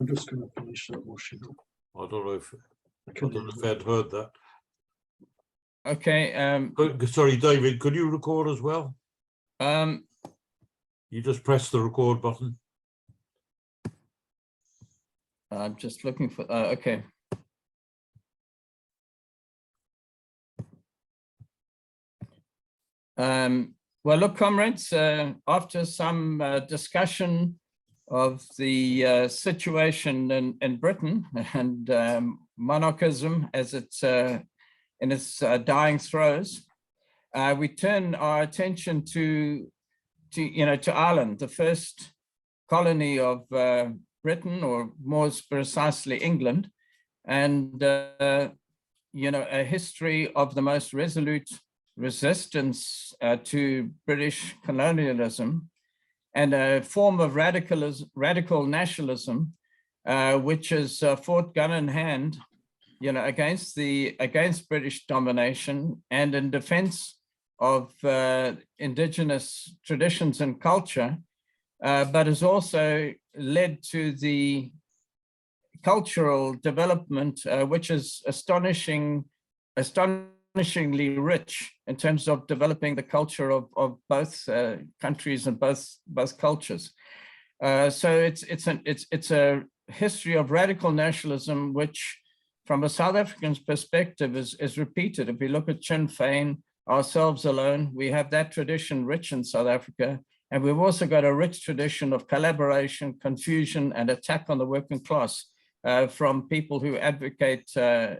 I'm just going to finish that washing up. I don't know if Ed heard that. Okay. Sorry, David, could you record as well? You just press the record button. I'm just looking for, okay. Well, look, comrades, after some discussion of the situation in Britain and monarchism as it's in its dying throes, we turn our attention to Ireland, the first colony of Britain, or more precisely England, and a history of the most resolute resistance to British colonialism, and a form of radical nationalism, which is fought gun in hand, against British domination and in defense of indigenous traditions and culture, but has also led to the cultural development, which is astonishingly rich in terms of developing the culture of both countries and both cultures. So it's a history of radical nationalism, which, from a South African's perspective, is repeated. If we look at Sinn Fein, ourselves alone, we have that tradition rich in South Africa, and we've also got a rich tradition of collaboration, confusion, and attack on the working class from people who advocate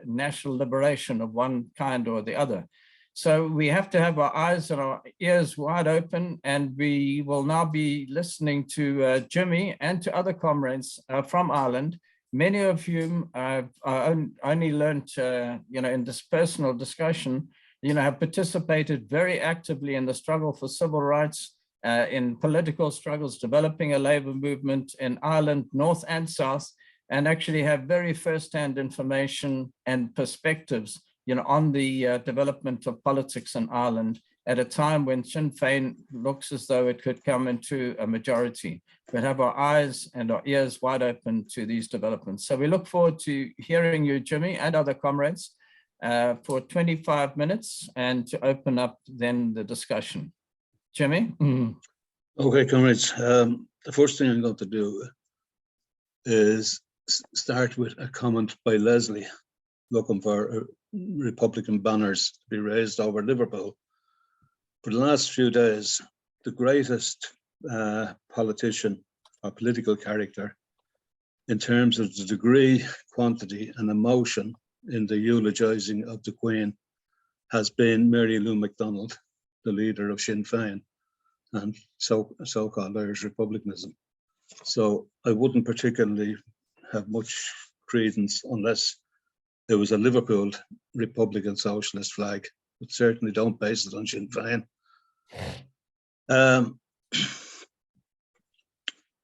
national liberation of one kind or the other. So we have to have our eyes and our ears wide open, and we will now be listening to Jimmy and to other comrades from Ireland, many of whom I've only learned, in this personal discussion, have participated very actively in the struggle for civil rights, in political struggles, developing a labor movement in Ireland, North and South, and actually have very first-hand information and perspectives, on the development of politics in Ireland at a time when Sinn Fein looks as though it could come into a majority. We'll have our eyes and our ears wide open to these developments. So we look forward to hearing you, Jimmy, and other comrades for 25 minutes and to open up then the discussion. Jimmy? Okay, comrades. The first thing I'm going to do is start with a comment by Leslie looking for Republican banners to be raised over Liverpool. For the last few days, the greatest politician or political character in terms of the degree, quantity, and emotion in the eulogizing of the Queen has been Mary Lou MacDonald, the leader of Sinn Fein and so-called Irish Republicanism. So I wouldn't particularly have much credence unless there was a Liverpool Republican Socialist flag, but certainly don't base it on Sinn Fein.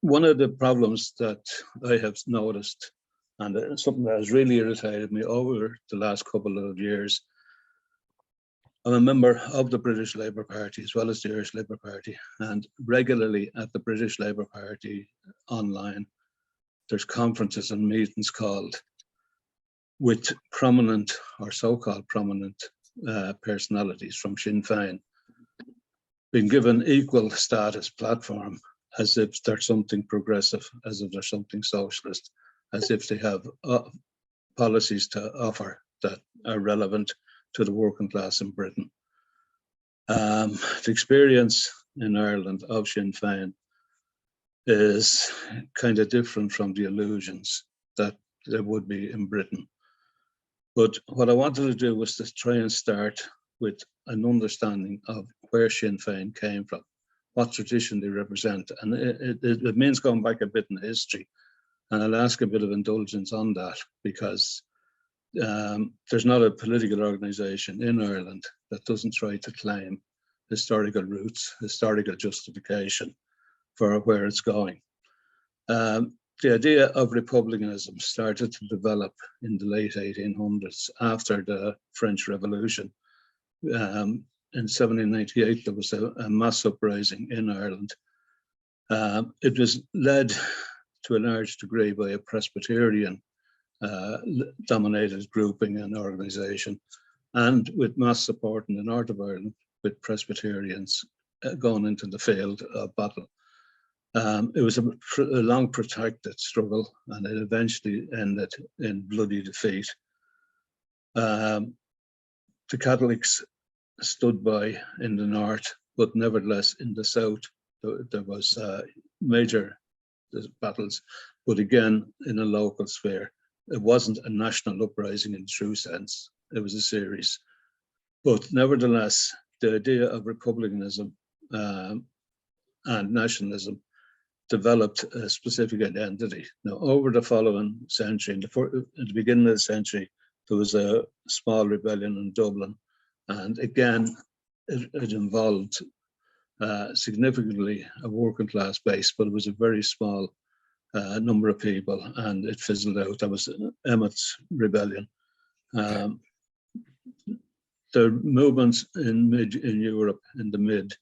One of the problems that I have noticed, and something that has really irritated me over the last couple of years, I'm a member of the British Labour Party as well as the Irish Labour Party, and regularly at the British Labour Party online, there's conferences and meetings called with prominent or so-called prominent personalities from Sinn Fein being given equal status platform, as if there's something progressive, as if there's something socialist, as if they have policies to offer that are relevant to the working class in Britain. The experience in Ireland of Sinn Fein is kind of different from the illusions that there would be in Britain. But what I wanted to do was to try and start with an understanding of where Sinn Fein came from, what tradition they represent. And it means going back a bit in history. And I'll ask a bit of indulgence on that, because there's not a political organization in Ireland that doesn't try to claim historical roots, historical justification for where it's going. The idea of republicanism started to develop in the late 1800s after the French Revolution. In 1798, there was a mass uprising in Ireland. It was led to a large degree by a Presbyterian dominated grouping and organisation, and with mass support in the north of Ireland, with Presbyterians going into the field of battle. It was a long protracted struggle, and it eventually ended in bloody defeat. The Catholics stood by in the north, but nevertheless in the south there was major battles, but again in a local sphere. It wasn't a national uprising in true sense. It was a series. But nevertheless, the idea of republicanism and nationalism developed a specific identity. Now, over the following century, at the beginning of the century, there was a small rebellion in Dublin. And again, it involved significantly a working class base, but it was a very small number of people, and it fizzled out. That was Emmet's rebellion. The movements in Europe in the mid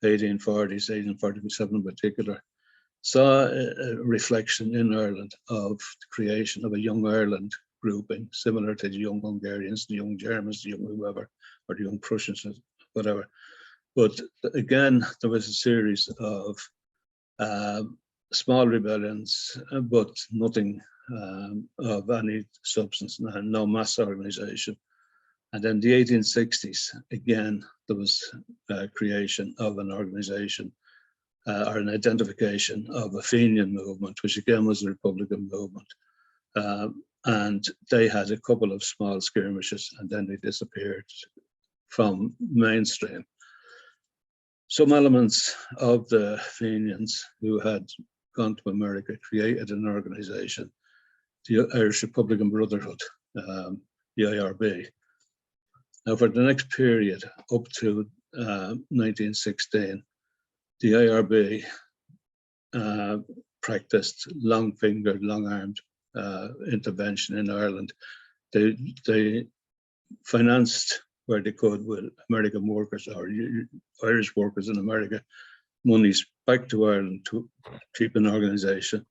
1840s, 1847 in particular, saw a reflection in Ireland of the creation of a Young Ireland grouping, similar to the Young Hungarians, the Young Germans, the Young whoever, or the Young Prussians, whatever. But again, there was a series of small rebellions, but nothing of any substance, no mass organization. And then the 1860s, again, there was creation of an organization or an identification of a Fenian movement, which again was a Republican movement. And they had a couple of small skirmishes, and then they disappeared from mainstream. Some elements of the Fenians who had gone to America created an organization, the Irish Republican Brotherhood, the IRB. Now, for the next period, up to 1916, the IRB practiced long-fingered, long-armed intervention in Ireland. They financed where they could with American workers or Irish workers in America, monies back to Ireland to keep an organization.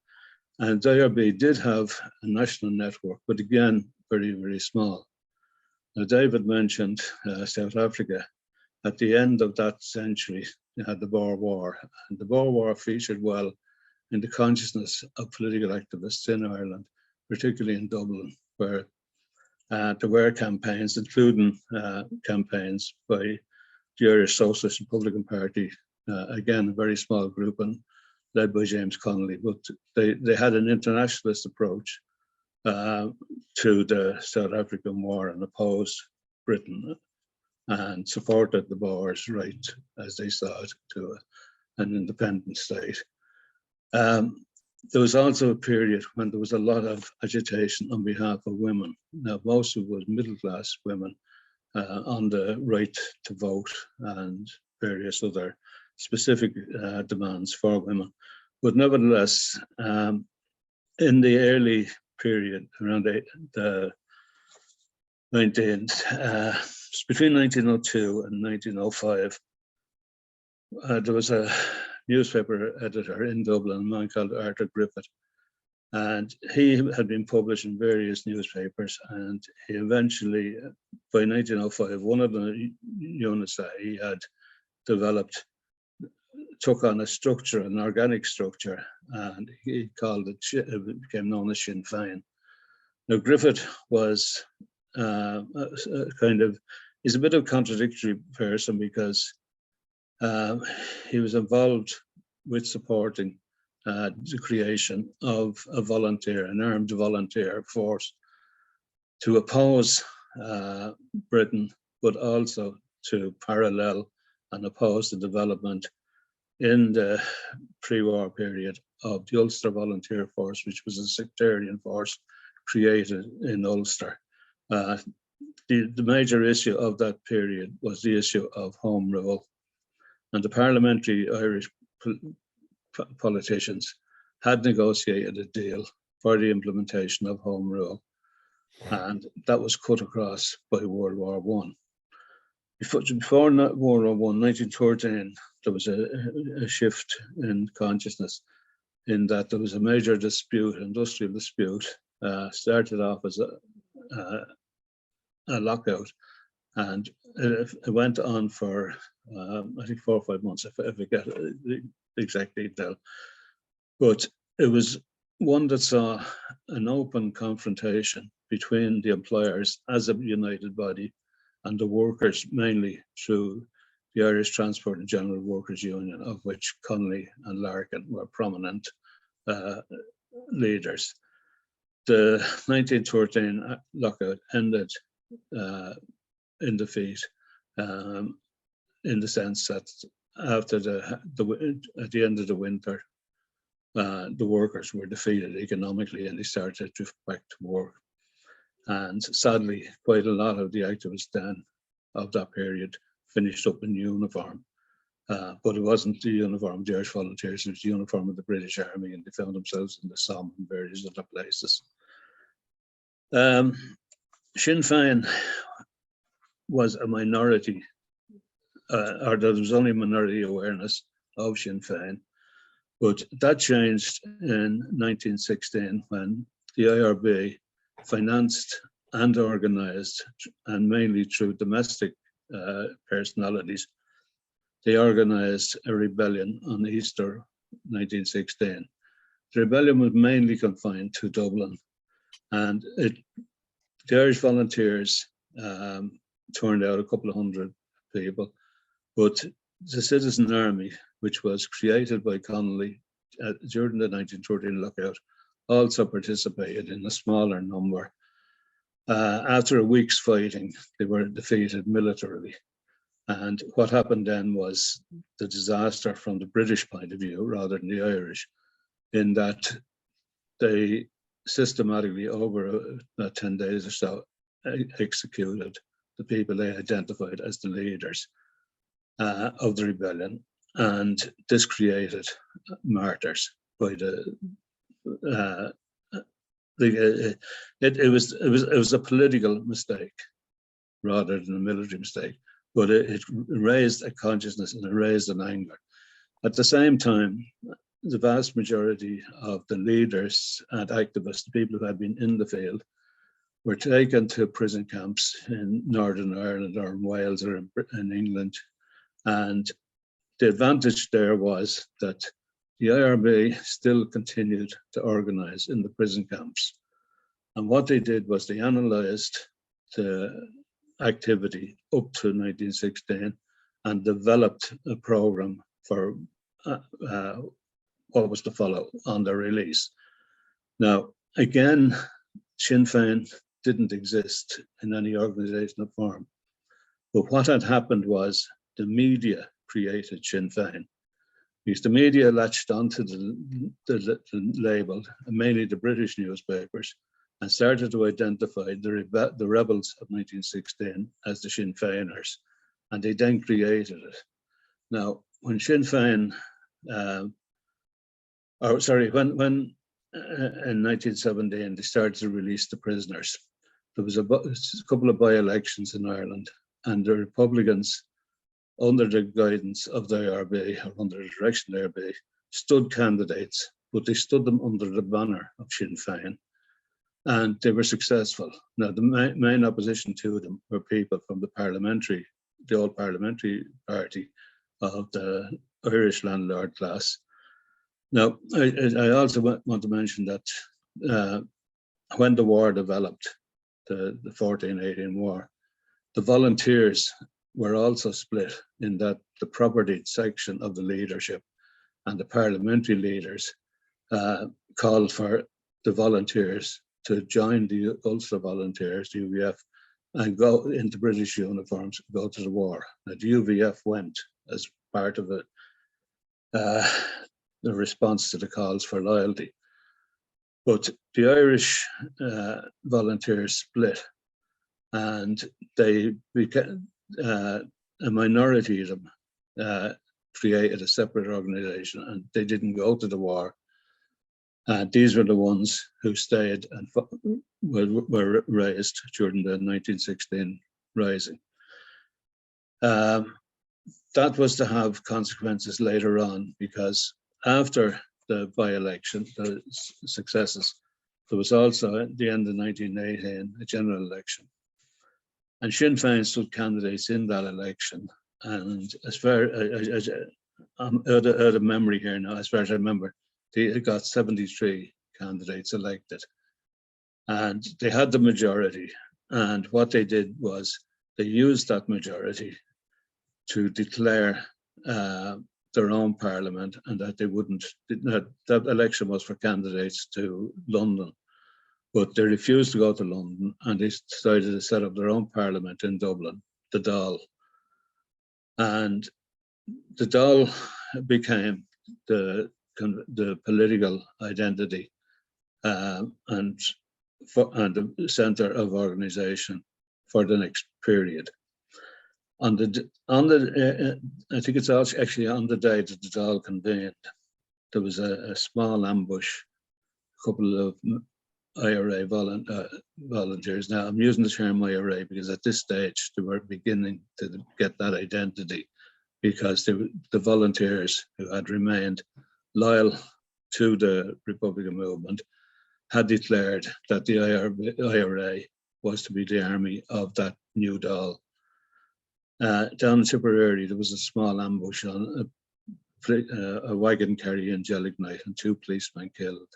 And the IRB did have a national network, but again, very, very small. Now, David mentioned South Africa. At the end of that century, you had the Boer War, and the Boer War featured well in the consciousness of political activists in Ireland, particularly in Dublin, where there were campaigns, including campaigns by the Irish Socialist Republican Party, again, a very small group and led by James Connolly, but they had an internationalist approach to the South African War and opposed Britain and supported the Boers' right, as they saw it, to an independent state. There was also a period when there was a lot of agitation on behalf of women. Now, most of it was middle-class women on the right to vote and various other specific demands for women. But nevertheless, in the early period, around between 1902 and 1905, there was a newspaper editor in Dublin, a man called Arthur Griffith, and he had been published in various newspapers, and he eventually, by 1905, one of the units that he had developed took on a structure, an organic structure, and he called it, it became known as Sinn Fein. Now, Griffith was he's a bit of a contradictory person because he was involved with supporting the creation of a volunteer, an armed volunteer force to oppose Britain, but also to parallel and oppose the development in the pre-war period of the Ulster Volunteer Force, which was a sectarian force created in Ulster. The major issue of that period was the issue of home rule. And the parliamentary Irish politicians had negotiated a deal for the implementation of home rule. And that was cut across by World War I. Before World War I, 1913, there was a shift in consciousness in that there was a major dispute, industrial dispute, started off as a lockout, and it went on for I think 4 or 5 months, if I get the exact detail. But it was one that saw an open confrontation between the employers as a united body and the workers, mainly through the Irish Transport and General Workers Union, of which Connolly and Larkin were prominent leaders. The 1913 lockout ended in defeat, in the sense that after at the end of the winter, the workers were defeated economically and they started to drift back to work. And sadly, quite a lot of the activists then of that period finished up in uniform. But it wasn't the uniform of the Irish Volunteers, it was the uniform of the British Army, and they found themselves in the Somme and various other places. Sinn Fein was a minority, or there was only minority awareness of Sinn Fein, but that changed in 1916 when the IRB financed and organised, and mainly through domestic personalities, they organised a rebellion on Easter 1916. The rebellion was mainly confined to Dublin, and the Irish Volunteers turned out a couple of hundred people, but the Citizen Army, which was created by Connolly during the 1913 lockout, also participated in a smaller number. After a week's fighting, they were defeated militarily. And what happened then was the disaster from the British point of view, rather than the Irish, in that they systematically, over 10 days or so, executed the people they identified as the leaders of the rebellion. And this created martyrs by it was a political mistake rather than a military mistake, but it raised a consciousness and it raised an anger. At the same time, the vast majority of the leaders and activists, the people who had been in the field, were taken to prison camps in Northern Ireland or in Wales or in England. And the advantage there was that the IRB still continued to organise in the prison camps. And what they did was they analysed the activity up to 1916 and developed a programme for what was to follow on their release. Now, again, Sinn Fein didn't exist in any organisational form. But what had happened was the media created Sinn Fein, because the media latched onto the label, mainly the British newspapers, and started to identify the rebels of 1916 as the Sinn Feiners, and they then created it. Now, when Sinn Fein, when in 1917 they started to release the prisoners, there was a couple of by-elections in Ireland, and the Republicans, under the guidance of the IRB, or under the direction of the IRB, stood candidates, but they stood them under the banner of Sinn Fein, and they were successful. Now, the main opposition to them were people from the old parliamentary party of the Irish landlord class. Now, I also want to mention that when the war developed, the 14-18 war, the volunteers were also split in that the property section of the leadership and the parliamentary leaders called for the volunteers to join the Ulster Volunteers, the UVF, and go into British uniforms, go to the war. Now, the UVF went as part of the response to the calls for loyalty. But the Irish volunteers split, and they became, a minority of them created a separate organization, and they didn't go to the war. These were the ones who stayed and were raised during the 1916 Rising. That was to have consequences later on, because after the by-election, the successes, there was also at the end of 1918 a general election. And Sinn Fein stood candidates in that election. And as far as I'm out of memory here now, as far as I remember, they got 73 candidates elected. And they had the majority. And what they did was they used that majority to declare their own parliament, and that they wouldn't, that election was for candidates to London, but they refused to go to London, and they decided to set up their own parliament in Dublin, the Dáil. And the Dáil became the political identity and the centre of organisation for the next period. I think it's actually on the day that the Dáil convened, there was a small ambush, a couple of IRA volunteers. Now, I'm using the term IRA because at this stage they were beginning to get that identity, because the volunteers who had remained loyal to the Republican movement had declared that the IRA was to be the army of that new Dáil. Down in Tipperary, there was a small ambush on a wagon carrying gelignite and 2 policemen killed.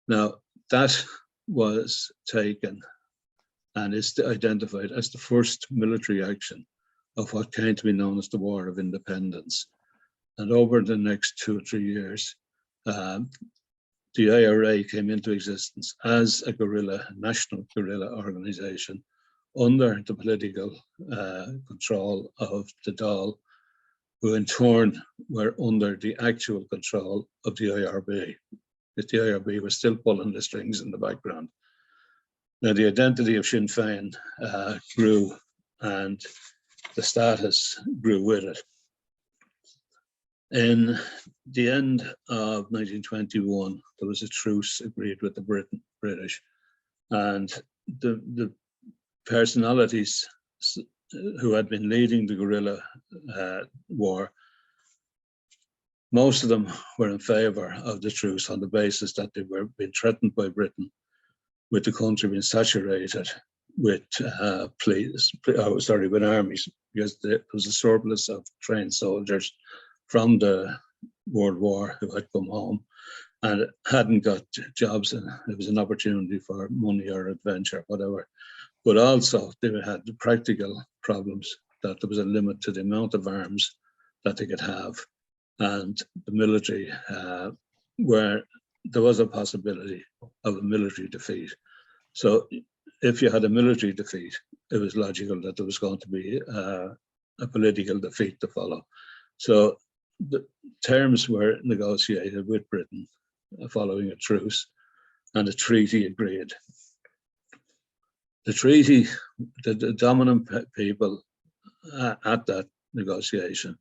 Now, that was taken and is identified as the first military action of what came to be known as the War of Independence. And over the next 2 or 3 years, the IRA came into existence as a national guerrilla organization under the political control of the Dáil, who in turn were under the actual control of the IRB. Because the IRB was still pulling the strings in the background. Now, the identity of Sinn Fein grew, and the status grew with it. In the end of 1921, there was a truce agreed with the British, and the personalities who had been leading the guerrilla war, most of them were in favour of the truce on the basis that they were being threatened by Britain, with the country being saturated with with armies, because there was a surplus of trained soldiers from the World War who had come home and hadn't got jobs, and it was an opportunity for money or adventure, whatever. But also they had the practical problems that there was a limit to the amount of arms that they could have, and the military, where there was a possibility of a military defeat. So if you had a military defeat, it was logical that there was going to be a political defeat to follow. So the terms were negotiated with Britain following a truce, and a treaty agreed. The treaty, the dominant people at that negotiation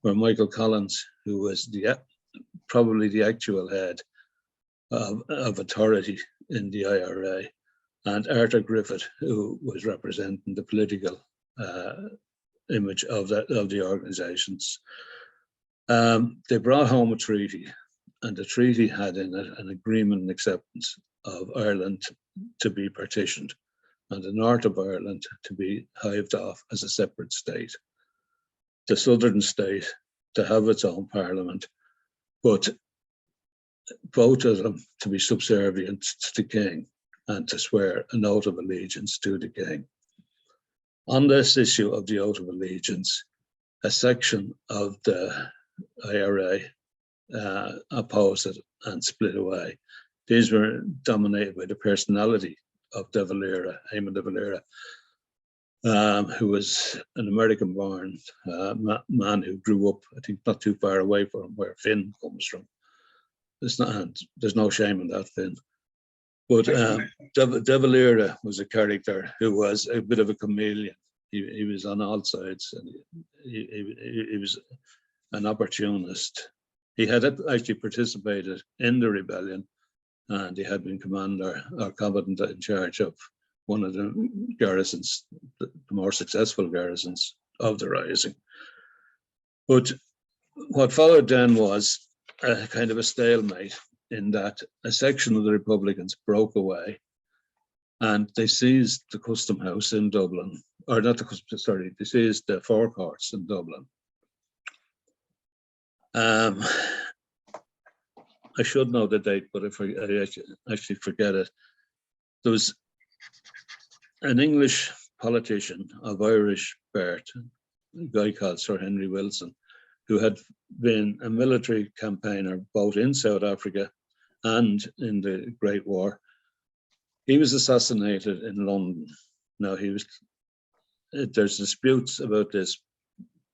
were Michael Collins, who was probably the actual head of authority in the IRA, and Arthur Griffith, who was representing the political image of the organizations. They brought home a treaty, and the treaty had in it an agreement and acceptance of Ireland to be partitioned, and the north of Ireland to be hived off as a separate state. The southern state to have its own parliament, but both of them to be subservient to the king and to swear an oath of allegiance to the king. On this issue of the oath of allegiance, a section of the IRA opposed it and split away. These were dominated by the personality of De Valera, Eamon De Valera, who was an American-born man who grew up, I think, not too far away from where Finn comes from. There's no shame in that, Finn. But De Valera was a character who was a bit of a chameleon. He was on all sides, and he was an opportunist. He had actually participated in the rebellion, and he had been commander or commandant in charge of one of the garrisons, the more successful garrisons of the Rising. But what followed then was a kind of a stalemate in that a section of the Republicans broke away and they seized the Custom House in Dublin, or not the Custom, sorry, they seized the forecourts in Dublin. I should know the date, but if I actually forget it. There was an English politician of Irish birth, a guy called Sir Henry Wilson, who had been a military campaigner both in South Africa and in the Great War. He was assassinated in London. Now there's disputes about this,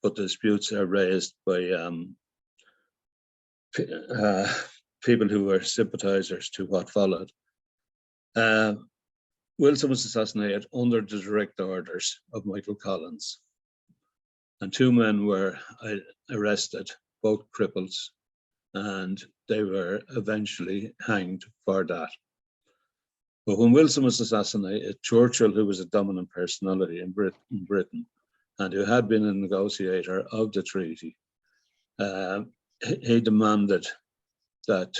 but the disputes are raised by people who were sympathizers to what followed. Wilson was assassinated under the direct orders of Michael Collins. And two men were arrested, both cripples, and they were eventually hanged for that. But when Wilson was assassinated, Churchill, who was a dominant personality in Britain and who had been a negotiator of the treaty, he demanded that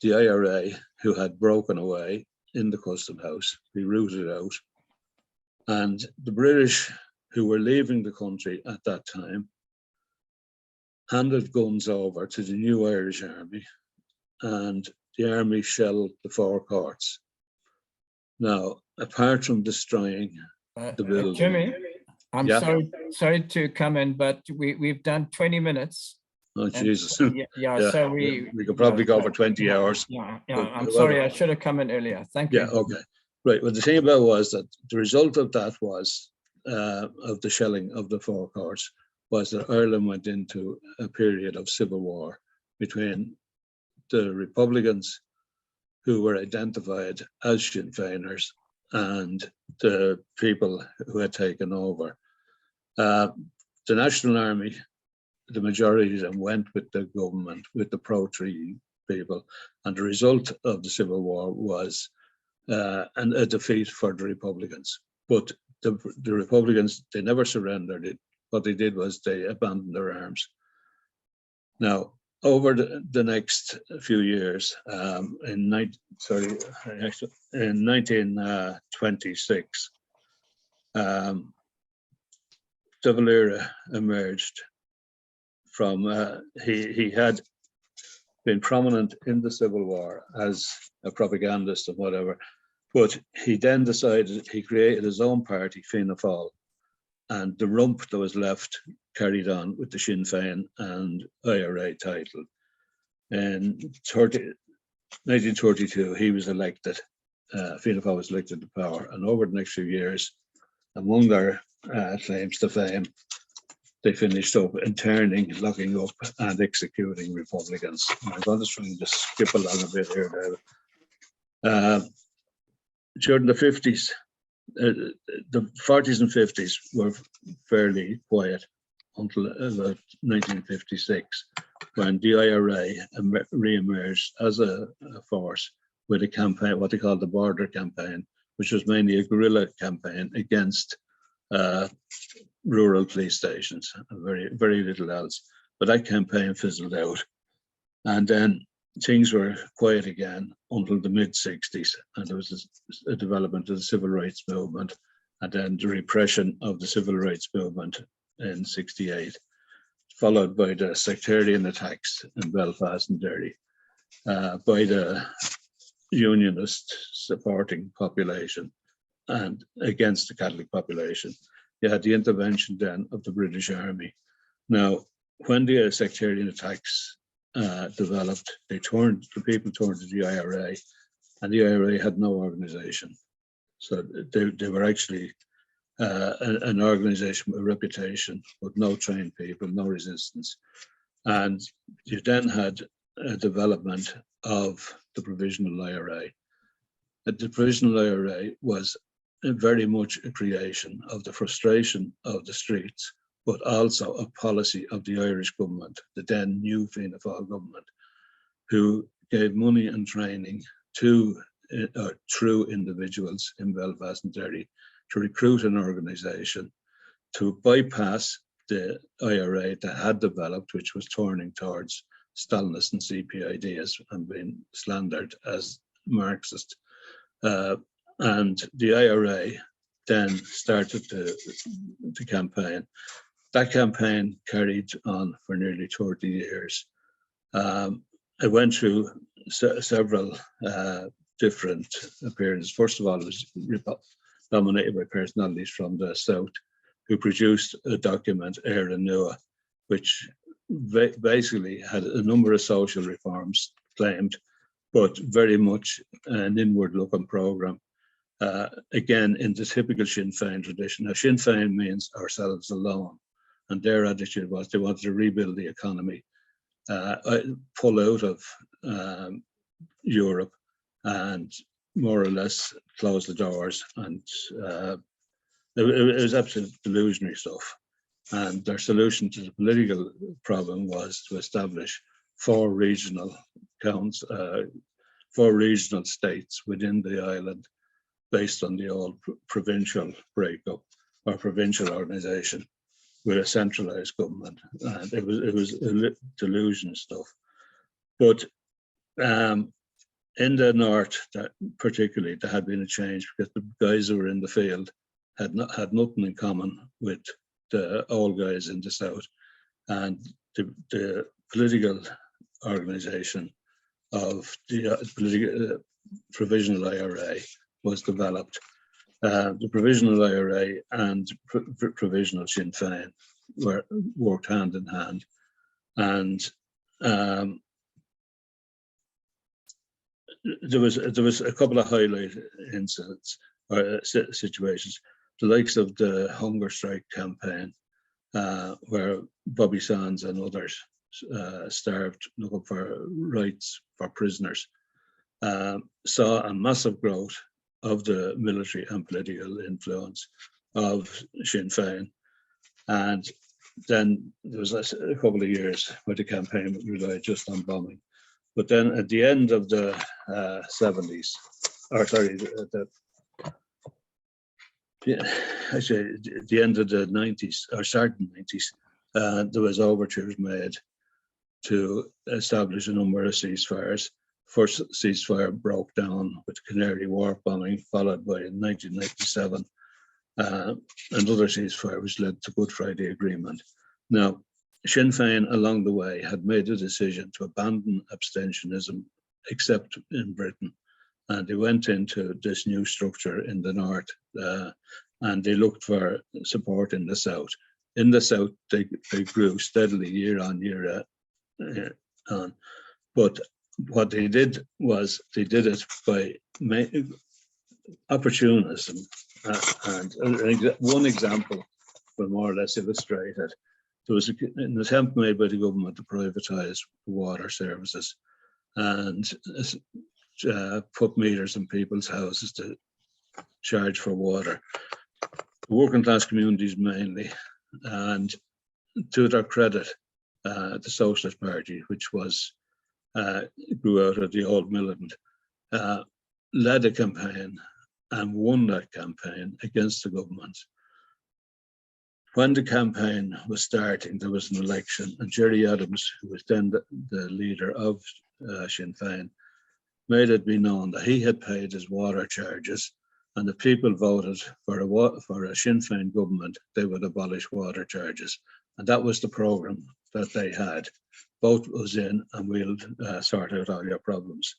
the IRA, who had broken away in the Custom House, be rooted out. And the British, who were leaving the country at that time, handed guns over to the new Irish Army, and the army shelled the forecourts. Now, apart from destroying the building. Jimmy, I'm Yeah. sorry to come in, but we've done 20 minutes. Oh, Jesus. Yeah, Yeah, so we could probably go for 20 hours. Yeah, But I'm sorry, I should have come in earlier. Thank you. Yeah, okay. Right, well, the thing about it was that the result of that was, of the shelling of the forecourts, was that Ireland went into a period of civil war between the Republicans, who were identified as Sinn Feiners, and the people who had taken over. The National Army, the majority of them went with the government, with the pro-treaty people, and the result of the Civil War was a defeat for the Republicans. But the Republicans, they never surrendered it. What they did was they abandoned their arms. Now, over the next few years, in 1926, De Valera emerged from, he had been prominent in the Civil War as a propagandist and whatever, but he then decided, he created his own party, Fianna Fáil, and the rump that was left carried on with the Sinn Fein and IRA title. In 1932, he was elected, Fianna Fáil was elected to power, and over the next few years, among their claims to fame, they finished up interning, locking up, and executing Republicans. I'm going to try and just skip along a bit here now. During the 50s, the 40s and 50s were fairly quiet until about 1956, when the IRA re-emerged as a force with a campaign, what they called the Border Campaign, which was mainly a guerrilla campaign against rural police stations, very, very little else. But that campaign fizzled out. And then things were quiet again until the mid-60s. And there was a development of the civil rights movement, and then the repression of the civil rights movement in 68, followed by the sectarian attacks in Belfast and Derry by the unionist supporting population and against the Catholic population. You had the intervention then of the British Army. Now, when the sectarian attacks developed, the people turned to the IRA, and the IRA had no organization. So they were actually an organization with a reputation, with no trained people, no resistance. And you then had a development of the Provisional IRA. The Provisional IRA was very much a creation of the frustration of the streets, but also a policy of the Irish government, the then new Fianna Fáil government, who gave money and training to through individuals in Belfast and Derry to recruit an organisation to bypass the IRA that had developed, which was turning towards Stalinist and CP ideas and been slandered as Marxist. And the IRA then started the campaign. That campaign carried on for nearly 30 years. It went through several different appearances. First of all, it was dominated by personalities from the South who produced a document, Éire Nua, which basically had a number of social reforms claimed, but very much an inward-looking program. Again, in the typical Sinn Fein tradition. Now, Sinn Fein means ourselves alone, and their attitude was they wanted to rebuild the economy, pull out of Europe, and more or less close the doors. And it was absolute delusionary stuff. And their solution to the political problem was to establish 4 regional counts, 4 regional states within the island, based on the old provincial breakup or provincial organization with a centralized government. And it was delusion stuff. But in the north, particularly, there had been a change because the guys who were in the field had nothing in common with the old guys in the south, and the political organization of the Provisional IRA was developed. The Provisional IRA and Provisional Sinn Fein worked hand in hand, and there was a couple of highlight incidents or situations, the likes of the hunger strike campaign, where Bobby Sands and others starved looking for rights for prisoners, saw a massive growth of the military and political influence of Sinn Fein. And then there was a couple of years where the campaign relied just on bombing. But then at the end of the 70s, or sorry, actually the end of the 90s, or starting 90s, there was overtures made to establish a number of ceasefires. First ceasefire broke down with the Canary Wharf bombing, followed by in 1997, another ceasefire which led to Good Friday Agreement. Now, Sinn Fein along the way had made a decision to abandon abstentionism, except in Britain. And they went into this new structure in the north, and they looked for support in the south. In the south, they grew steadily year on year on. But what they did was they did it by opportunism. And one example will more or less illustrate it. There was an attempt made by the government to privatize water services and put meters in people's houses to charge for water. Working class communities mainly, and to their credit, the Socialist Party, which was grew out of the old militant, led a campaign and won that campaign against the government. When the campaign was starting, there was an election, and Gerry Adams, who was then the leader of Sinn Fein, made it be known that he had paid his water charges, and if people voted for a Sinn Fein government, they would abolish water charges. And that was the program that they had. Vote was in, and we'll sort out all your problems.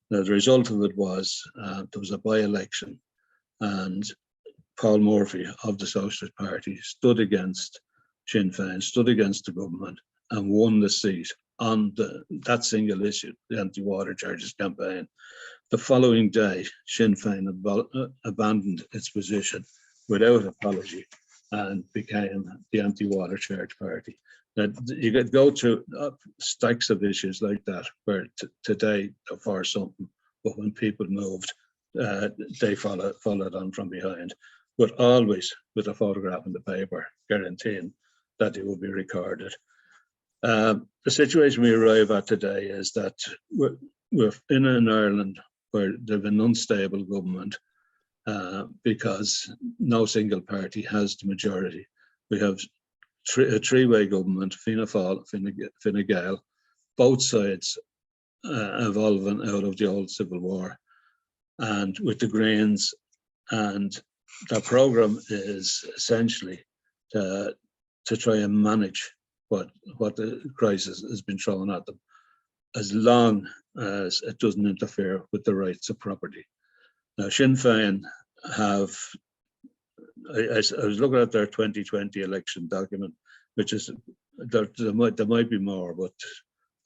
Now, the result of it was there was a by-election, and Paul Murphy of the Socialist Party stood against Sinn Fein, stood against the government, and won the seat on that single issue, the anti-water charges campaign. The following day, Sinn Fein abandoned its position without apology and became the anti-water charge party. Now, you could go through stacks of issues like that, where today they're for something, but when people moved, they followed on from behind, but always with a photograph in the paper guaranteeing that it will be recorded. The situation we arrive at today is that we're in an Ireland where there's an unstable government because no single party has the majority. We have a three-way government, Fianna Fáil, Fine Gael, both sides evolving out of the old Civil War, and with the Greens, and their program is essentially to try and manage what the crisis has been thrown at them, as long as it doesn't interfere with the rights of property. Now, Sinn Fein have, I was looking at their 2020 election document, which is, there might be more, but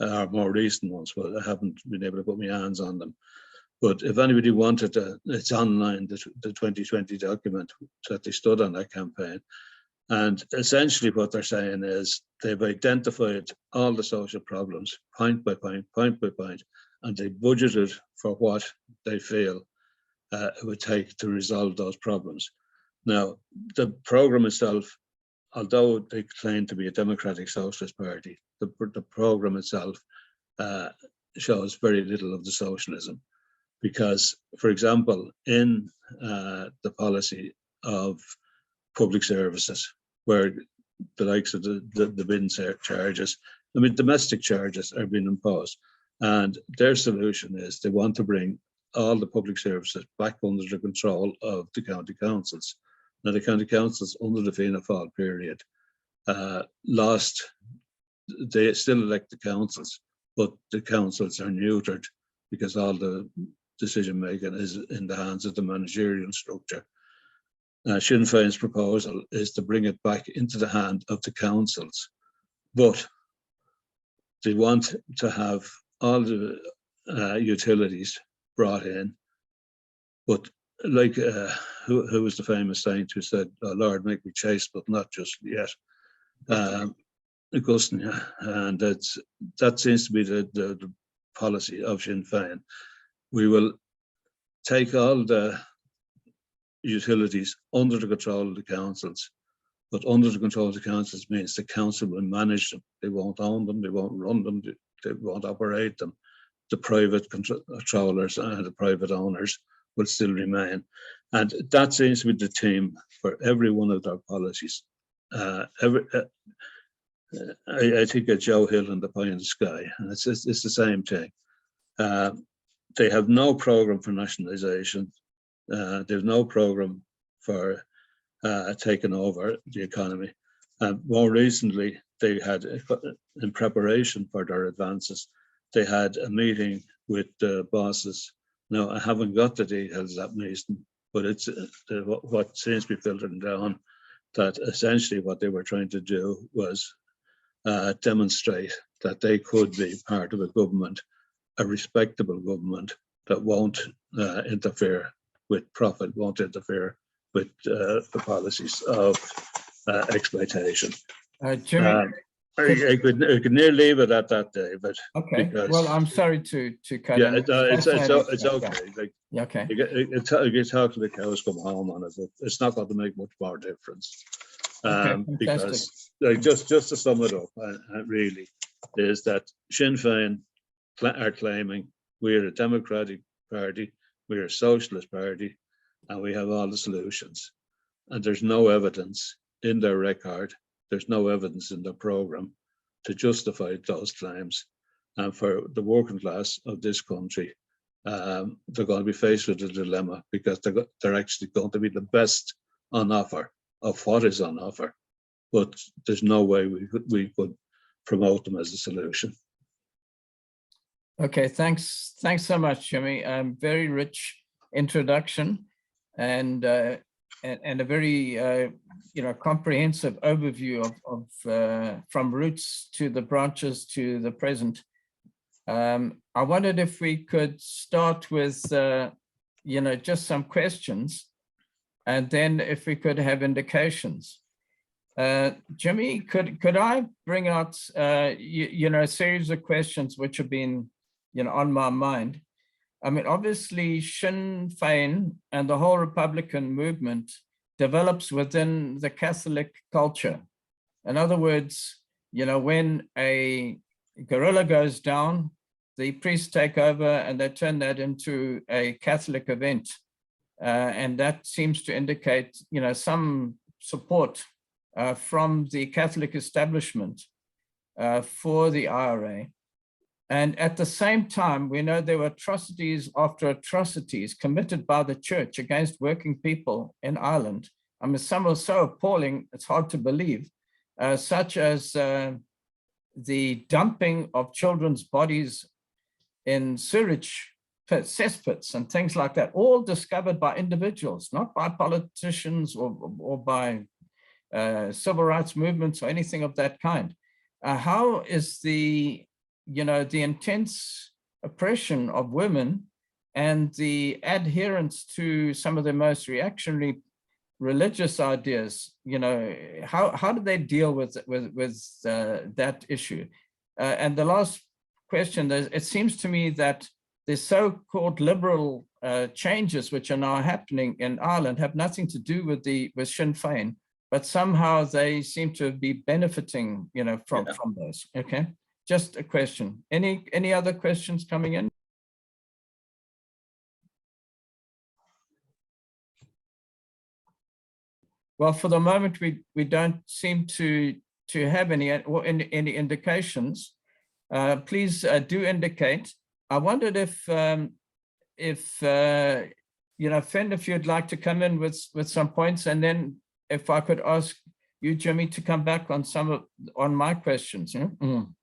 are more recent ones, but I haven't been able to put my hands on them. But if anybody wanted to, it's online, the 2020 document that they stood on that campaign. And essentially what they're saying is they've identified all the social problems, point by point, and they budgeted for what they feel it would take to resolve those problems. Now, the program itself, although they claim to be a democratic socialist party, the program itself shows very little of the socialism. Because, for example, in the policy of public services, where the likes of the bin charges, I mean, domestic charges are being imposed. And their solution is they want to bring all the public services back under the control of the county councils. Now, the county councils under the Fianna Fáil period lost, they still elect the councils, but the councils are neutered because all the decision making is in the hands of the managerial structure. Sinn Féin's proposal is to bring it back into the hand of the councils, but they want to have all the utilities brought in. But like who was the famous saint who said, "Oh, Lord, make me chaste, but not just yet." Augustine, yeah. And that seems to be the policy of Sinn Féin. We will take all the utilities under the control of the councils, but under the control of the councils means the council will manage them. They won't own them, they won't run them, they won't operate them. The private controllers and the private owners will still remain. And that seems to be the theme for every one of their policies. I think of Joe Hill and the Pie in the Sky, and it's the same thing. They have no program for nationalisation. There's no program for taking over the economy. More recently, they had, in preparation for their advances, they had a meeting with the bosses. Now, I haven't got the details of that meeting, but it's what seems to be filtering down, that essentially what they were trying to do was demonstrate that they could be part of a government, a respectable government that won't interfere with profit, won't interfere with the policies of exploitation. Jimmy, I could nearly leave it at that, David. okay. Because, well, I'm sorry to cut yeah, in. it's okay. Like, Yeah, okay. you talk to the cows come home on it. It's not going to make much more difference. Okay, Because like, just to sum it up, really, is that Sinn Féin are claiming we are a democratic party, we are a socialist party, and we have all the solutions. And there's no evidence in their record, there's no evidence in their program to justify those claims. And for the working class of this country, they're going to be faced with a dilemma, because they're actually going to be the best on offer of what is on offer, but there's no way we could promote them as a solution. Okay, thanks so much, Jimmy. Very rich introduction, and a very comprehensive overview of from roots to the branches to the present. I wondered if we could start with just some questions, and then if we could have indications. Jimmy, could I bring out a series of questions which have been on my mind? I mean, obviously, Sinn Fein and the whole Republican movement develops within the Catholic culture. In other words, when a guerrilla goes down, the priests take over and they turn that into a Catholic event. And that seems to indicate, some support from the Catholic establishment for the IRA. And at the same time, we know there were atrocities after atrocities committed by the church against working people in Ireland. I mean, some are so appalling, it's hard to believe, such as the dumping of children's bodies in sewage cesspits and things like that, all discovered by individuals, not by politicians or by civil rights movements or anything of that kind. How is the intense oppression of women and the adherence to some of the most reactionary religious ideas, how do they deal with that issue? And the last question, it seems to me that the so-called liberal changes which are now happening in Ireland have nothing to do with Sinn Fein, but somehow they seem to be benefiting, from those. Okay, just a question. Any other questions coming in? Well, for the moment, we don't seem to have any indications. Please do indicate. I wondered if Finn, if you'd like to come in with some points, and then if I could ask you, Jimmy, to come back on on my questions. Yeah? Mm.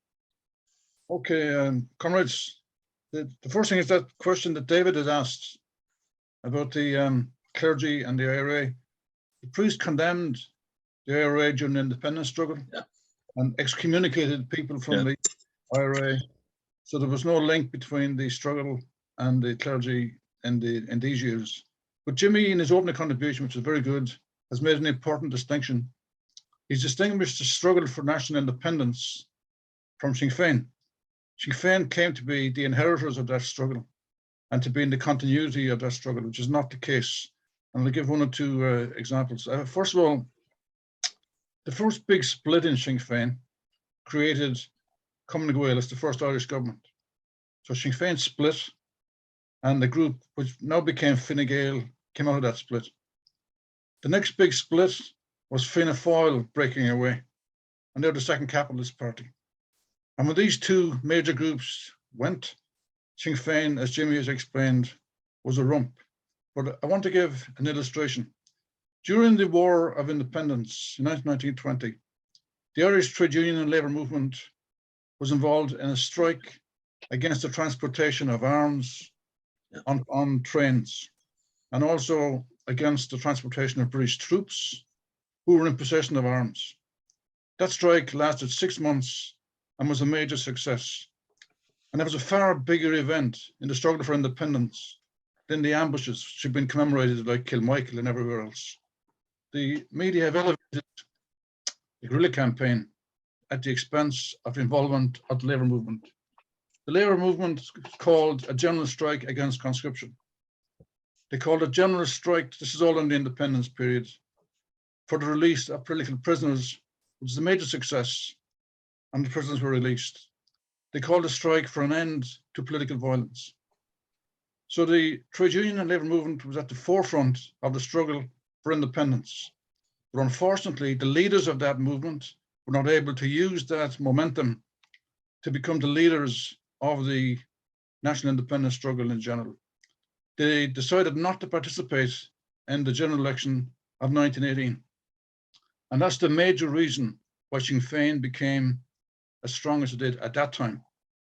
Okay, comrades, the first thing is that question that David has asked about the clergy and the IRA. The priest condemned the IRA during the independence struggle and excommunicated people from the IRA. So there was no link between the struggle and the clergy in these years. But Jimmy, in his opening contribution, which is very good, has made an important distinction. He's distinguished the struggle for national independence from Sinn Fein. Sinn Fein came to be the inheritors of that struggle and to be in the continuity of that struggle, which is not the case. And I'll give one or two examples. First of all, the first big split in Sinn Fein created Cumann na Gael as the first Irish government. So Sinn Fein split, and the group, which now became Fine Gael, came out of that split. The next big split was Fianna Fáil breaking away, and they're the second capitalist party. And when these two major groups went, Sinn Fein, as Jimmy has explained, was a rump. But I want to give an illustration. During the War of Independence in 1919-20, the Irish trade union and labour movement was involved in a strike against the transportation of arms on trains, and also against the transportation of British troops who were in possession of arms. That strike lasted 6 months and was a major success. And it was a far bigger event in the struggle for independence than the ambushes which have been commemorated like Kilmichael and everywhere else. The media have elevated the guerrilla campaign at the expense of involvement of the labour movement. The labour movement called a general strike against conscription. They called a general strike, this is all in the independence period, for the release of political prisoners, which is a major success, and the prisoners were released. They called a strike for an end to political violence. So the trade union and labour movement was at the forefront of the struggle for independence. But unfortunately, the leaders of that movement were not able to use that momentum to become the leaders of the national independence struggle in general. They decided not to participate in the general election of 1918. And that's the major reason why Sinn Fein became as strong as it did at that time.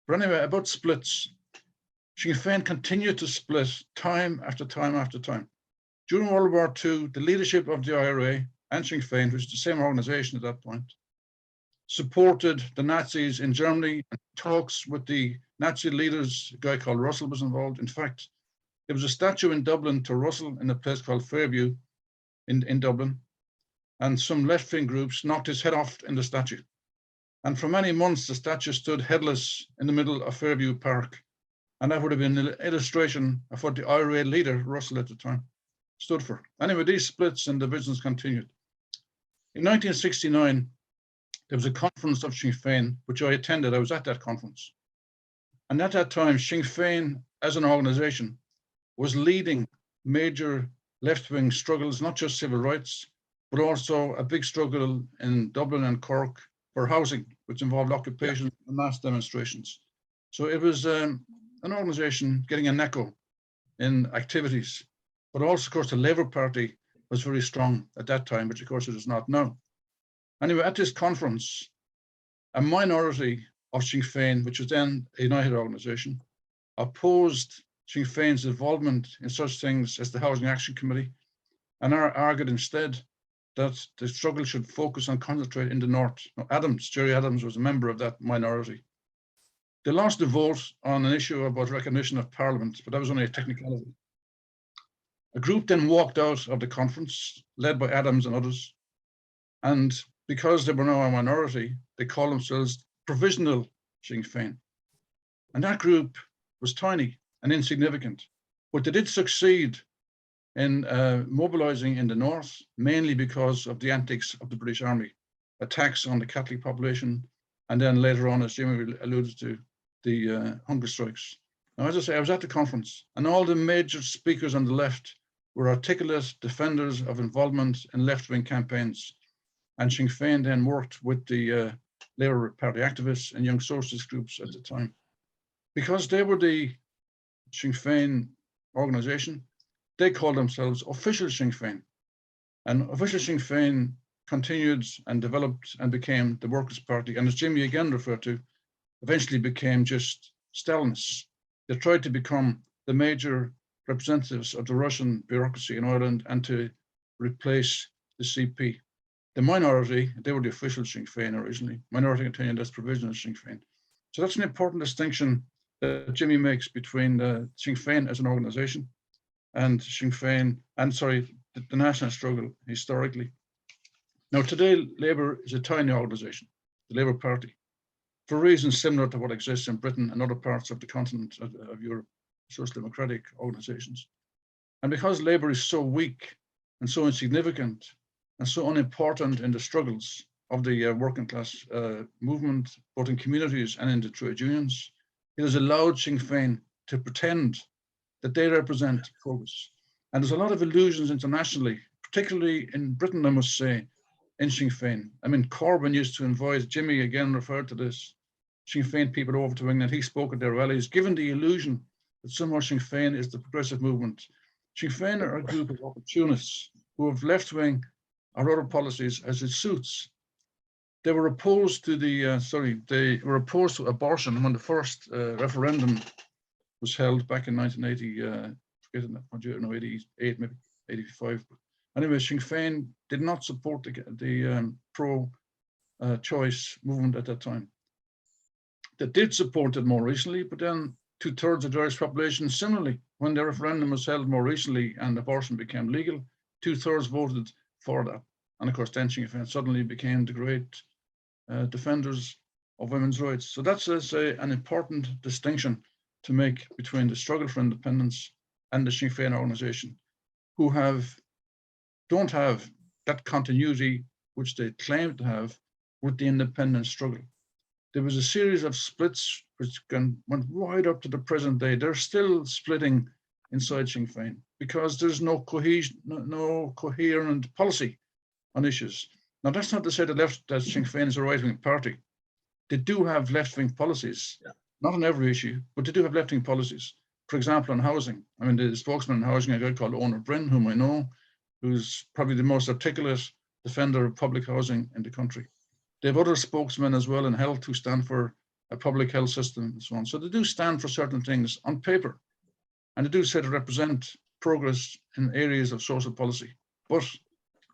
But anyway, about splits. Sinn Fein continued to split time after time after time. During World War II, the leadership of the IRA and Sinn Fein, which is the same organization at that point, supported the Nazis in Germany, and talks with the Nazi leaders. A guy called Russell was involved. In fact, there was a statue in Dublin to Russell in a place called Fairview in Dublin, and some left-wing groups knocked his head off in the statue. And for many months, the statue stood headless in the middle of Fairview Park. And that would have been an illustration of what the IRA leader, Russell at the time, stood for. Anyway, these splits and divisions continued. In 1969, there was a conference of Sinn Fein, which I attended. I was at that conference. And at that time, Sinn Fein, as an organization, was leading major left-wing struggles, not just civil rights, but also a big struggle in Dublin and Cork for housing, which involved occupation and mass demonstrations. So it was an organization getting an echo in activities, but also, of course, the Labour Party was very strong at that time, which of course it is not now. Anyway, at this conference, a minority of Sinn Fein, which was then a united organization, opposed Sinn Féin's involvement in such things as the Housing Action Committee, and argued instead that the struggle should focus and concentrate in the north. Now, Gerry Adams was a member of that minority. They lost the vote on an issue about recognition of Parliament, but that was only a technicality. A group then walked out of the conference, led by Adams and others, and because they were now a minority, they called themselves Provisional Sinn Fein. And that group was tiny and insignificant, but they did succeed in mobilizing in the north, mainly because of the antics of the British Army, attacks on the Catholic population, and then later on, as Jimmy alluded to, the hunger strikes. Now, as I say, I was at the conference, and all the major speakers on the left were articulate defenders of involvement in left-wing campaigns. And Sinn Fein then worked with the Labour Party activists and young socialist groups at the time. Because they were the Sinn Fein organization, they called themselves Official Sinn Fein. And Official Sinn Fein continued and developed and became the Workers' Party. And as Jimmy again referred to, eventually became just Stalinists. They tried to become the major representatives of the Russian bureaucracy in Ireland and to replace the CP. The minority, they were the Official Sinn Fein originally. Minority continued as Provisional Sinn Fein. So that's an important distinction that Jimmy makes between the Sinn Fein as an organization and Sinn Fein, and sorry, the national struggle historically. Now today, Labour is a tiny organization, the Labour Party, for reasons similar to what exists in Britain and other parts of the continent of Europe, social democratic organizations. And because Labour is so weak and so insignificant and so unimportant in the struggles of the working class movement, both in communities and in the trade unions, it has allowed Sinn Fein to pretend that they represent progress. And there's a lot of illusions internationally, particularly in Britain, I must say, in Sinn Fein. I mean, Corbyn used to invite, Jimmy again referred to this, Sinn Fein people over to England. He spoke at their rallies, given the illusion that somehow Sinn Fein is the progressive movement. Sinn Fein are a group of opportunists who have left-wing or other policies as it suits. They were opposed to they were opposed to abortion when the first referendum was held back in 1980, 88, maybe 85. But anyway, Sinn Fein did not support the pro-choice movement at that time. They did support it more recently, but then 2/3 of the Irish population, similarly, when the referendum was held more recently and abortion became legal, 2/3 voted for that. And of course, then Sinn Fein suddenly became the great defenders of women's rights. So that's, let's say, an important distinction to make between the struggle for independence and the Sinn Fein organization, who don't have that continuity which they claim to have with the independence struggle. There was a series of splits which went right up to the present day. They're still splitting inside Sinn Fein because there's no cohesion, no coherent policy on issues. Now, that's not to say that Sinn Fein is a right-wing party. They do have left-wing policies, not on every issue, but they do have left-wing policies. For example, on housing. I mean, the spokesman on housing, a guy called Owen Bryn, whom I know, who's probably the most articulate defender of public housing in the country. They have other spokesmen as well in health who stand for a public health system and so on. So they do stand for certain things on paper, and they do say to represent progress in areas of social policy. But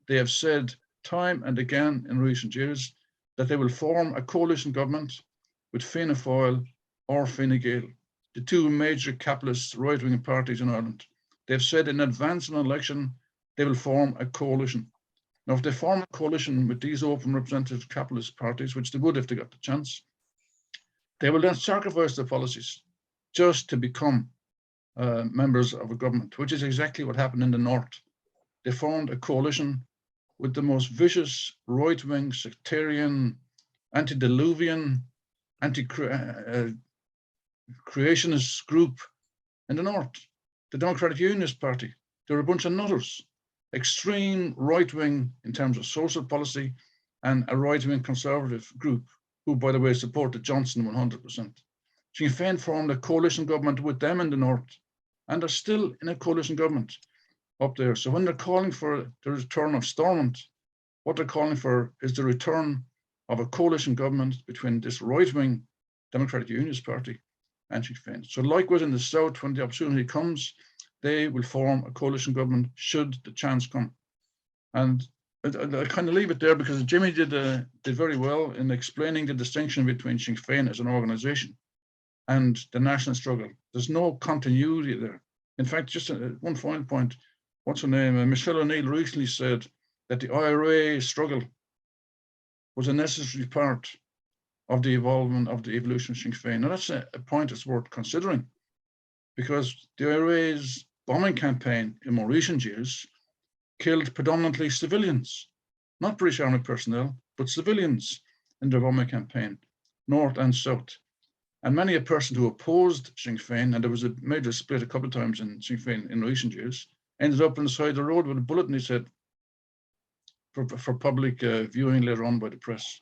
they have said time and again in recent years that they will form a coalition government with Fianna Fáil or Fine Gael, the two major capitalist right-wing parties in Ireland. They've said in advance of an election, they will form a coalition. Now, if they form a coalition with these open representative capitalist parties, which they would if they got the chance, they will then sacrifice their policies just to become members of a government, which is exactly what happened in the North. They formed a coalition with the most vicious right-wing, sectarian, antediluvian, anti-creationist group in the North, the Democratic Unionist Party. They were a bunch of nutters, extreme right-wing in terms of social policy, and a right-wing conservative group who, by the way, supported Johnson 100%. Sinn Féin formed a coalition government with them in the north, and they're still in a coalition government up there. So when they're calling for the return of Stormont, what they're calling for is the return of a coalition government between this right-wing Democratic Unionist Party and Sinn Féin. So likewise in the south, when the opportunity comes, they will form a coalition government should the chance come. And I kind of leave it there because Jimmy did very well in explaining the distinction between Sinn Féin as an organization and the national struggle. There's no continuity there. In fact, just one final point, what's her name? Michelle O'Neill recently said that the IRA struggle was a necessary part of the evolution of Sinn Féin. Now that's a point that's worth considering, because the IRA's bombing campaign in more recent years killed predominantly civilians, not British Army personnel, but civilians in their bombing campaign, north and south. And many a person who opposed Sinn Féin, and there was a major split a couple of times in Sinn Féin in recent years, ended up on the side of the road with a bullet in his head for public viewing later on by the press.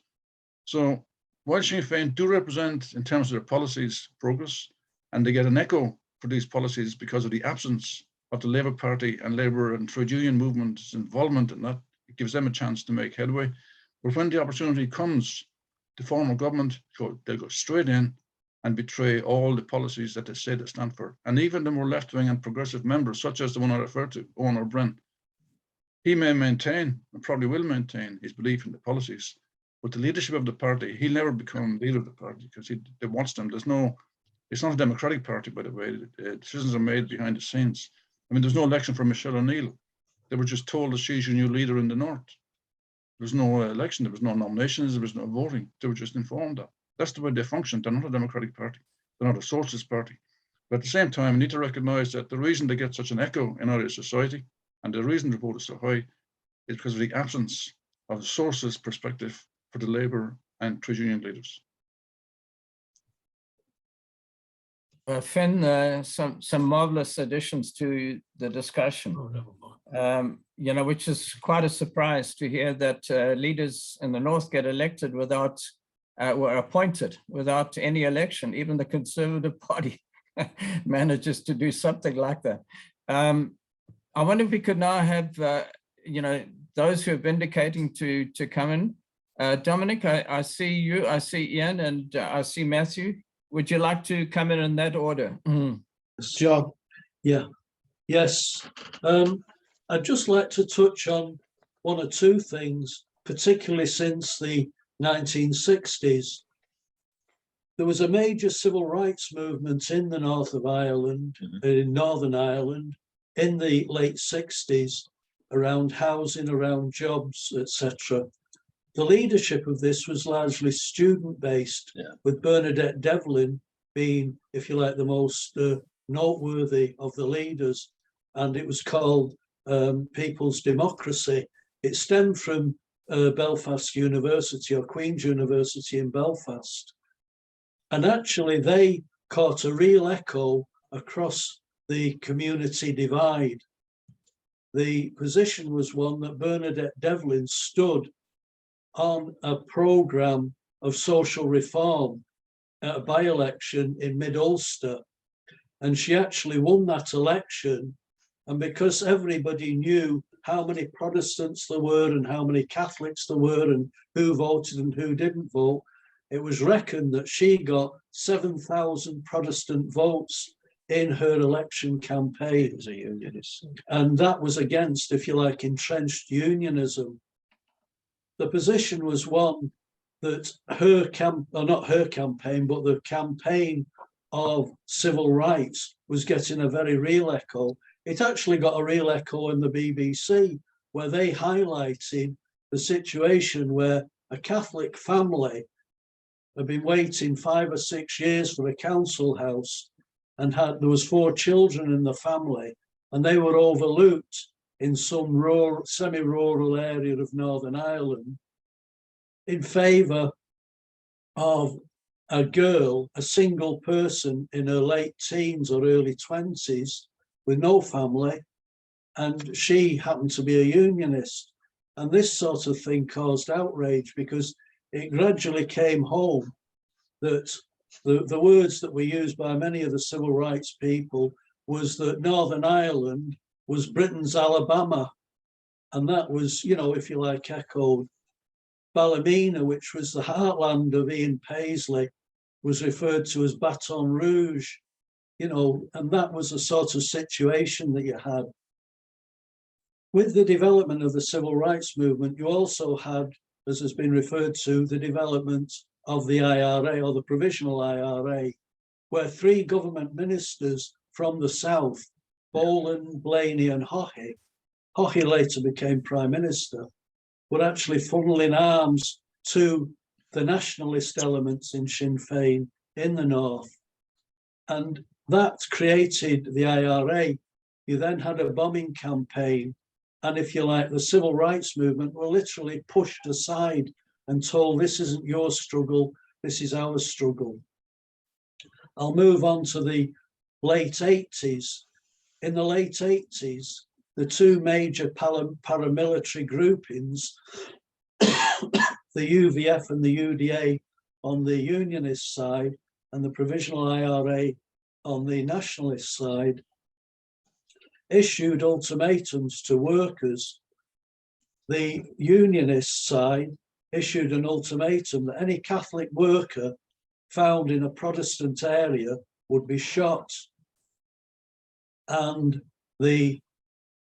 So while Sinn Féin do represent, in terms of their policies, progress, and they get an echo for these policies because of the absence of the Labour Party and Labour and trade union movement's involvement in that, it gives them a chance to make headway. But when the opportunity comes to form a government, they'll go straight in and betray all the policies that they say they stand for. And even the more left-wing and progressive members, such as the one I referred to, Owen O'Brien, he may maintain, and probably will maintain, his belief in the policies. But the leadership of the party, he'll never become leader of the party because they wants them. It's not a democratic party, by the way. Decisions are made behind the scenes. I mean, there's no election for Michelle O'Neill. They were just told that she's your new leader in the north. There was no election, there was no nominations, there was no voting. They were just informed that. That's the way they function. They're not a democratic party. They're not a socialist party. But at the same time, we need to recognize that the reason they get such an echo in our society and the reason the vote is so high is because of the absence of a socialist perspective for the Labour and trade union leaders. Finn, some marvelous additions to the discussion. Oh, never mind. You know, which is quite a surprise to hear that leaders in the north get elected without, were appointed without any election. Even the Conservative Party manages to do something like that. I wonder if we could now have, you know, those who are vindicating to come in. Dominic, I see you, I see Ian, and I see Matthew. Would you like to come in that order? John, yeah, yes. I'd just like to touch on one or two things, particularly since the 1960s. There was a major civil rights movement in the north of Ireland, in Northern Ireland, in the late 60s, around housing, around jobs, etc. The leadership of this was largely student-based, with Bernadette Devlin being, if you like, the most noteworthy of the leaders, and it was called People's Democracy. It stemmed from Belfast University, or Queen's University in Belfast, and actually they caught a real echo across the community divide. The position was one that Bernadette Devlin stood on a programme of social reform at a by-election in Mid-Ulster. And she actually won that election. And because everybody knew how many Protestants there were and how many Catholics there were and who voted and who didn't vote, it was reckoned that she got 7,000 Protestant votes in her election campaign as a unionist. And that was against, if you like, entrenched unionism. The position was one that not her campaign, but the campaign of civil rights was getting a very real echo. It actually got a real echo in the BBC, where they highlighted the situation where a Catholic family had been waiting 5 or 6 years for a council house, and there was 4 children in the family, and they were overlooked in some rural, semi-rural area of Northern Ireland in favour of a girl, a single person in her late teens or early 20s with no family, and she happened to be a unionist. And this sort of thing caused outrage because it gradually came home that the words that were used by many of the civil rights people was that Northern Ireland was Britain's Alabama. And that was, you know, if you like, echoed. Ballymena, which was the heartland of Ian Paisley, was referred to as Baton Rouge, you know, and that was the sort of situation that you had. With the development of the civil rights movement, you also had, as has been referred to, the development of the IRA, or the Provisional IRA, where 3 government ministers from the South, Boland, Blaney and Haughey later became Prime Minister, were actually funneling arms to the nationalist elements in Sinn Fein in the North. And that created the IRA. You then had a bombing campaign. And if you like, the civil rights movement were literally pushed aside and told, this isn't your struggle, this is our struggle. I'll move on to the late 80s. In the late 80s, the 2 major paramilitary groupings, the UVF and the UDA on the Unionist side and the Provisional IRA on the Nationalist side, issued ultimatums to workers. The Unionist side issued an ultimatum that any Catholic worker found in a Protestant area would be shot. And the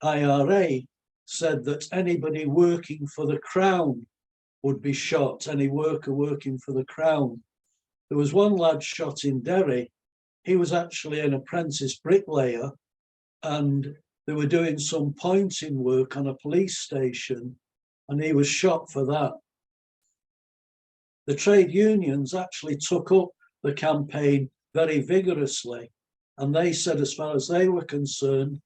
IRA said that anybody working for the Crown would be shot, any worker working for the Crown. There was one lad shot in Derry. He was actually an apprentice bricklayer, and they were doing some pointing work on a police station, and he was shot for that. The trade unions actually took up the campaign very vigorously, and they said, as far as they were concerned,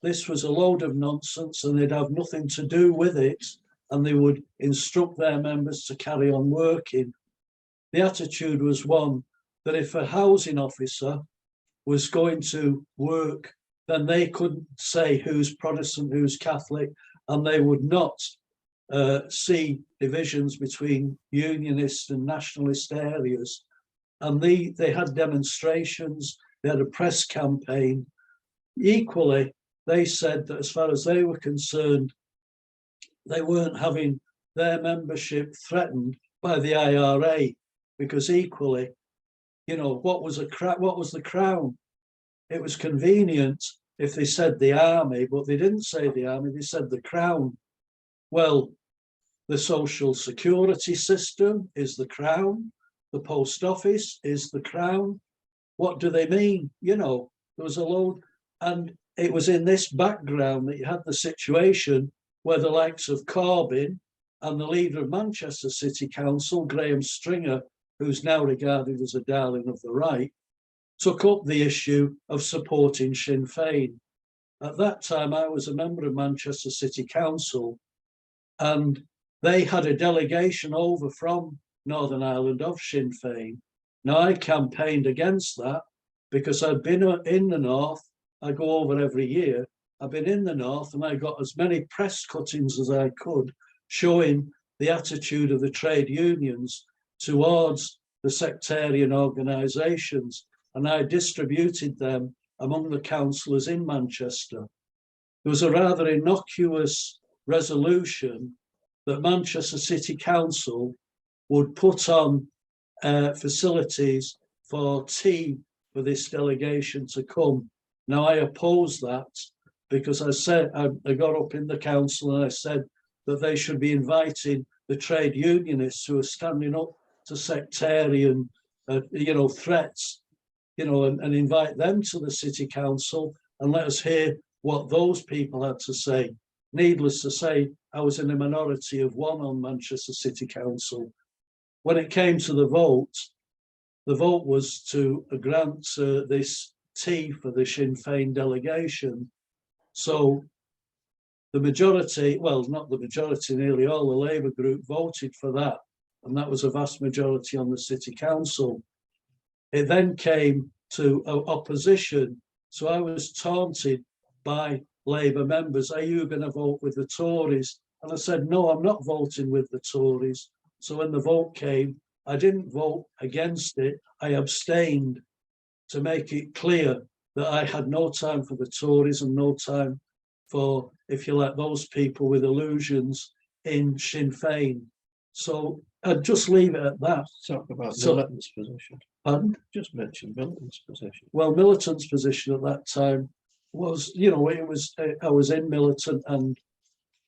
this was a load of nonsense and they'd have nothing to do with it, and they would instruct their members to carry on working. The attitude was one that if a housing officer was going to work, then they couldn't say who's Protestant, who's Catholic, and they would not see divisions between unionist and nationalist areas. And they had demonstrations, they had a press campaign. Equally, they said that as far as they were concerned, they weren't having their membership threatened by the IRA, because equally, you know, what was the Crown? It was convenient if they said the army, but they didn't say the army, they said the Crown. Well, the social security system is the Crown, the post office is the Crown. What do they mean? You know, there was a load, and it was in this background that you had the situation where the likes of Corbyn and the leader of Manchester City Council, Graham Stringer, who's now regarded as a darling of the right, took up the issue of supporting Sinn Fein. At that time, I was a member of Manchester City Council, and they had a delegation over from Northern Ireland of Sinn Fein. Now, I campaigned against that because I'd been in the North. I go over every year. I've been in the North, and I got as many press cuttings as I could showing the attitude of the trade unions towards the sectarian organisations, and I distributed them among the councillors in Manchester. There was a rather innocuous resolution that Manchester City Council would put on facilities for tea for this delegation to come. Now, I opposed that because I said, I got up in the council and I said that they should be inviting the trade unionists who are standing up to sectarian, threats, and invite them to the city council and let us hear what those people had to say. Needless to say, I was in a minority of one on Manchester City Council. When it came to the vote was to grant this tea for the Sinn Fein delegation. So the majority, well, not the majority, nearly all the Labour group voted for that. And that was a vast majority on the City Council. It then came to opposition. So I was taunted by Labour members, are you going to vote with the Tories? And I said, no, I'm not voting with the Tories. So when the vote came, I didn't vote against it. I abstained to make it clear that I had no time for the Tories and no time for, if you like, those people with illusions in Sinn Fein. So I'd just leave it at that. Talk about So- Militant's position. And Just mention Militant's position. well, Militant's position at that time was, you know, it was I was in Militant, and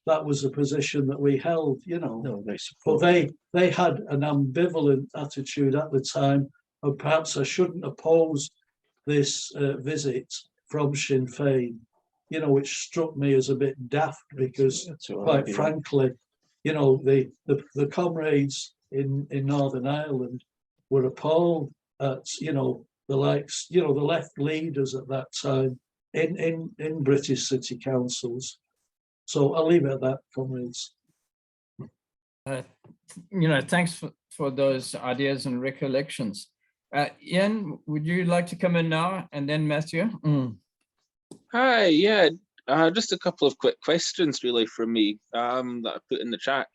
that was the position that we held, you know. No, they But support. they had an ambivalent attitude at the time, and perhaps I shouldn't oppose this visit from Sinn Fein, you know, which struck me as a bit daft because, That's all right, quite yeah. frankly, you know, the comrades in Northern Ireland were appalled at, you know, the likes, you know, the left leaders at that time in British city councils. So I'll leave it at that, comrades. You know, thanks for those ideas and recollections. Ian, would you like to come in now, and then Matthew? Hi, yeah, just a couple of quick questions really from me that I put in the chat.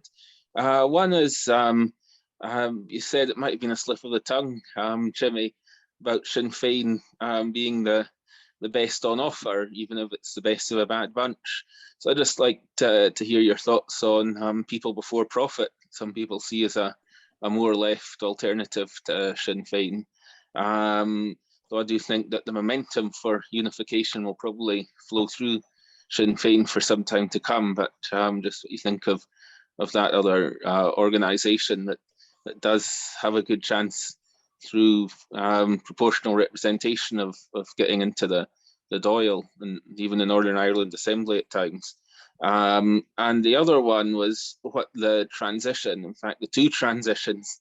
One is, you said it might have been a slip of the tongue, Jimmy, about Sinn Fein being the best on offer, even if it's the best of a bad bunch. So I'd just like to hear your thoughts on people before profit. Some people see as a more left alternative to Sinn Fein. So I do think that the momentum for unification will probably flow through Sinn Fein for some time to come, but just what you think of that other organisation that does have a good chance through proportional representation of getting into the Dáil and even the Northern Ireland Assembly at times. And the other one was what the transition, in fact, the two transitions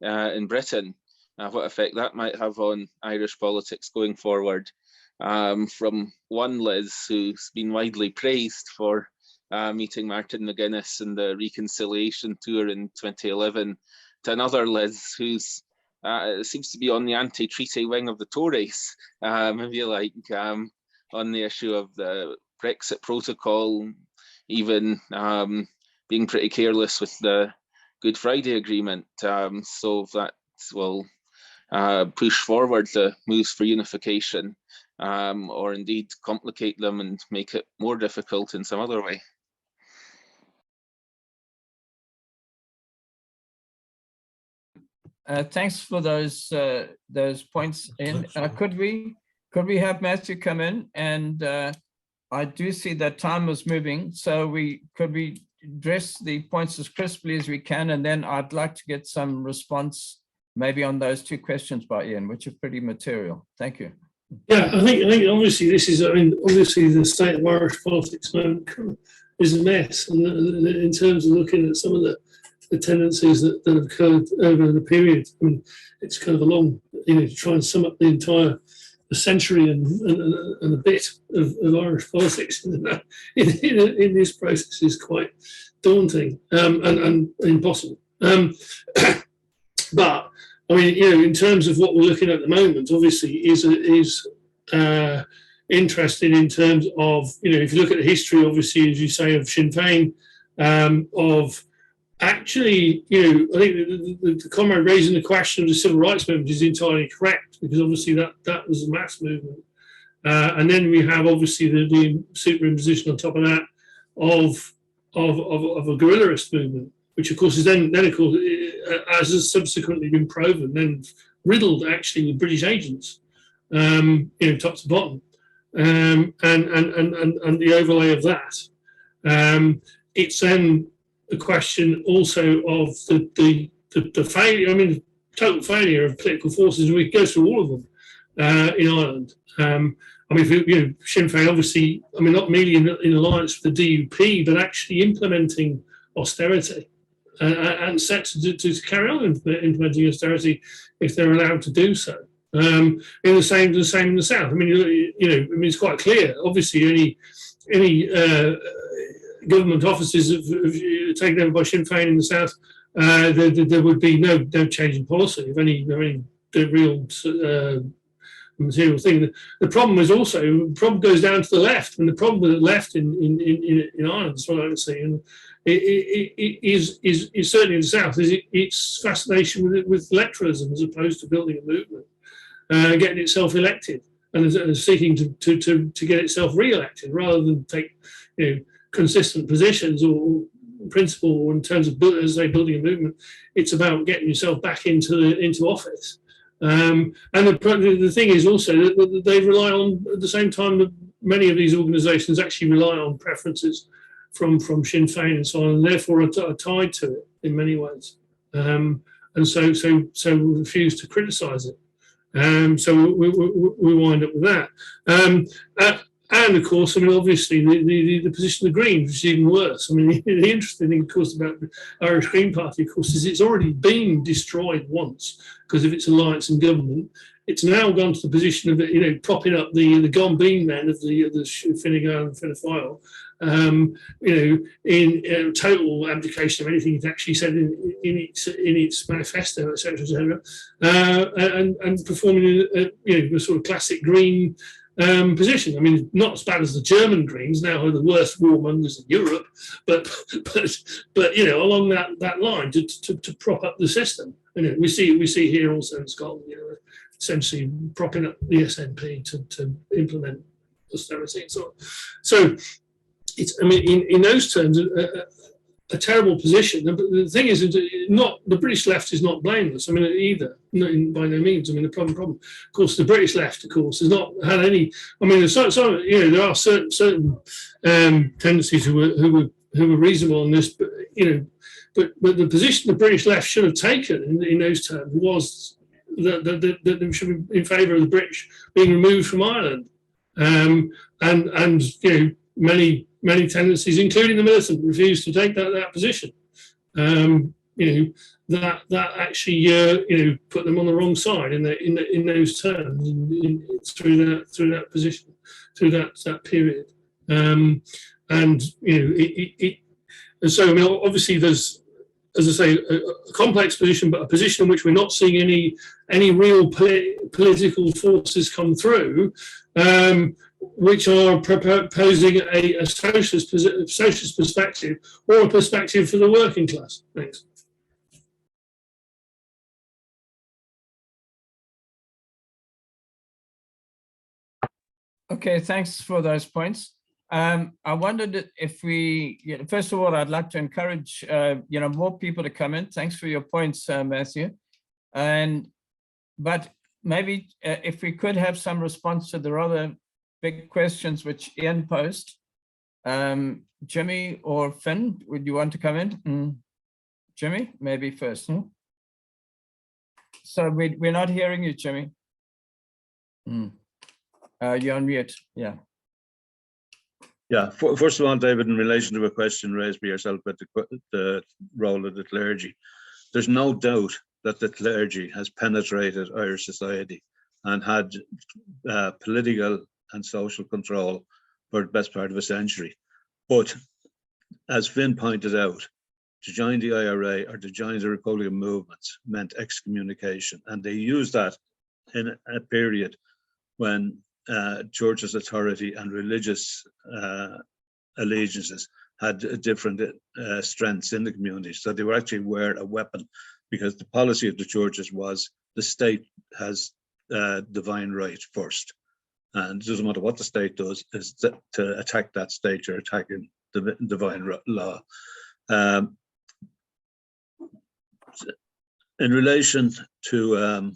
in Britain, what effect that might have on Irish politics going forward. From one Liz, who's been widely praised for meeting Martin McGuinness and the reconciliation tour in 2011, to another Liz who's seems to be on the anti-treaty wing of the Tories, if you like, on the issue of the Brexit protocol, even being pretty careless with the Good Friday Agreement. So that will push forward the moves for unification, or indeed complicate them and make it more difficult in some other way. Thanks for those points in. Could we have Matthew come in? And I do see that time was moving, so could we address the points as crisply as we can, and then I'd like to get some response maybe on those two questions by Ian, which are pretty material. Thank you. Yeah, I think obviously this is, I mean, obviously the state of Irish politics moment is a mess, and in terms of looking at some of the tendencies that have occurred over the period, I mean, it's kind of a long, you know, to try and sum up the entire century and a bit of Irish politics in this process is quite daunting and impossible. But I mean, you know, in terms of what we're looking at the moment, obviously is interesting in terms of, you know, if you look at the history, obviously, as you say, of Sinn Fein, of actually, you know, I think the comrade raising the question of the civil rights movement is entirely correct, because obviously that was a mass movement. And then we have obviously the superimposition on top of that of a guerrillarist movement, which of course is then of course, as has subsequently been proven, then riddled actually with British agents, you know, top to bottom, and the overlay of that. It's then the question also of the failure, I mean, total failure of political forces, and we go through all of them in Ireland. I mean, you know, Sinn Fein obviously, I mean, not merely in alliance with the DUP, but actually implementing austerity and set to carry on implementing austerity if they're allowed to do so. In the same in the south. I mean, you know, I mean, it's quite clear. Obviously, any government offices taken over by Sinn Fein in the south, there would be no change in policy. If any, I mean, the real material thing. The problem is also, the problem goes down to the left, and the problem with the left in Ireland, as well, I would say, and it is certainly in the south, is its fascination with electoralism as opposed to building a movement, getting itself elected, and seeking to get itself re-elected, rather than take consistent positions or principle in terms of building a movement. It's about getting yourself back into office. And the thing is also that they rely on, at the same time that many of these organisations actually rely on preferences from Sinn Fein and so on, and therefore are tied to it in many ways, and so refuse to criticise it. So we wind up with that. And of course, I mean, obviously, the position of the Greens, which is even worse. I mean, the interesting thing, of course, about the Irish Green Party, of course, is it's already been destroyed once because of its alliance and government. It's now gone to the position of propping up the Gone Bean men of the Fine Gael and Fianna Fáil, in total abdication of anything it actually said in its manifesto, etc., and performing a sort of classic Green position. I mean, not as bad as the German Greens, now who are the worst warmongers in Europe, but along that line to prop up the system. We see here also in Scotland, essentially propping up the SNP to implement austerity and so on. So it's, I mean, in those terms, a terrible position. The thing is, not the British left is not blameless. I mean, either, by no means. I mean, the problem. Of course, the British left, of course, has not had any. I mean, there's some there are certain tendencies who were reasonable on this, but but the position the British left should have taken in those terms was that they should be in favour of the British being removed from Ireland, and many tendencies, including the militant, refused to take that position. That actually put them on the wrong side in those terms through that position, through that period. And so I mean, obviously there's, as I say, a complex position, but a position in which we're not seeing any real political forces come through, which are proposing a socialist perspective or a perspective for the working class. Thanks. Okay, thanks for those points. I wondered if we, first of all, I'd like to encourage, more people to come in. Thanks for your points, Matthew. But maybe if we could have some response to the rather big questions which Ian posed. Jimmy or Finn, would you want to come in? Jimmy, maybe first. So we're not hearing you, Jimmy. You're on mute, yeah. Yeah, first of all, David, in relation to a question raised by yourself about the role of the clergy, there's no doubt that the clergy has penetrated Irish society and had political and social control for the best part of a century. But as Finn pointed out, to join the IRA or to join the Republican movements meant excommunication. And they used that in a period when church's authority and religious allegiances had different strengths in the community. So they were actually a weapon, because the policy of the churches was the state has divine right first. And it doesn't matter what the state does, is to attack that state, you're attacking the divine law. In relation to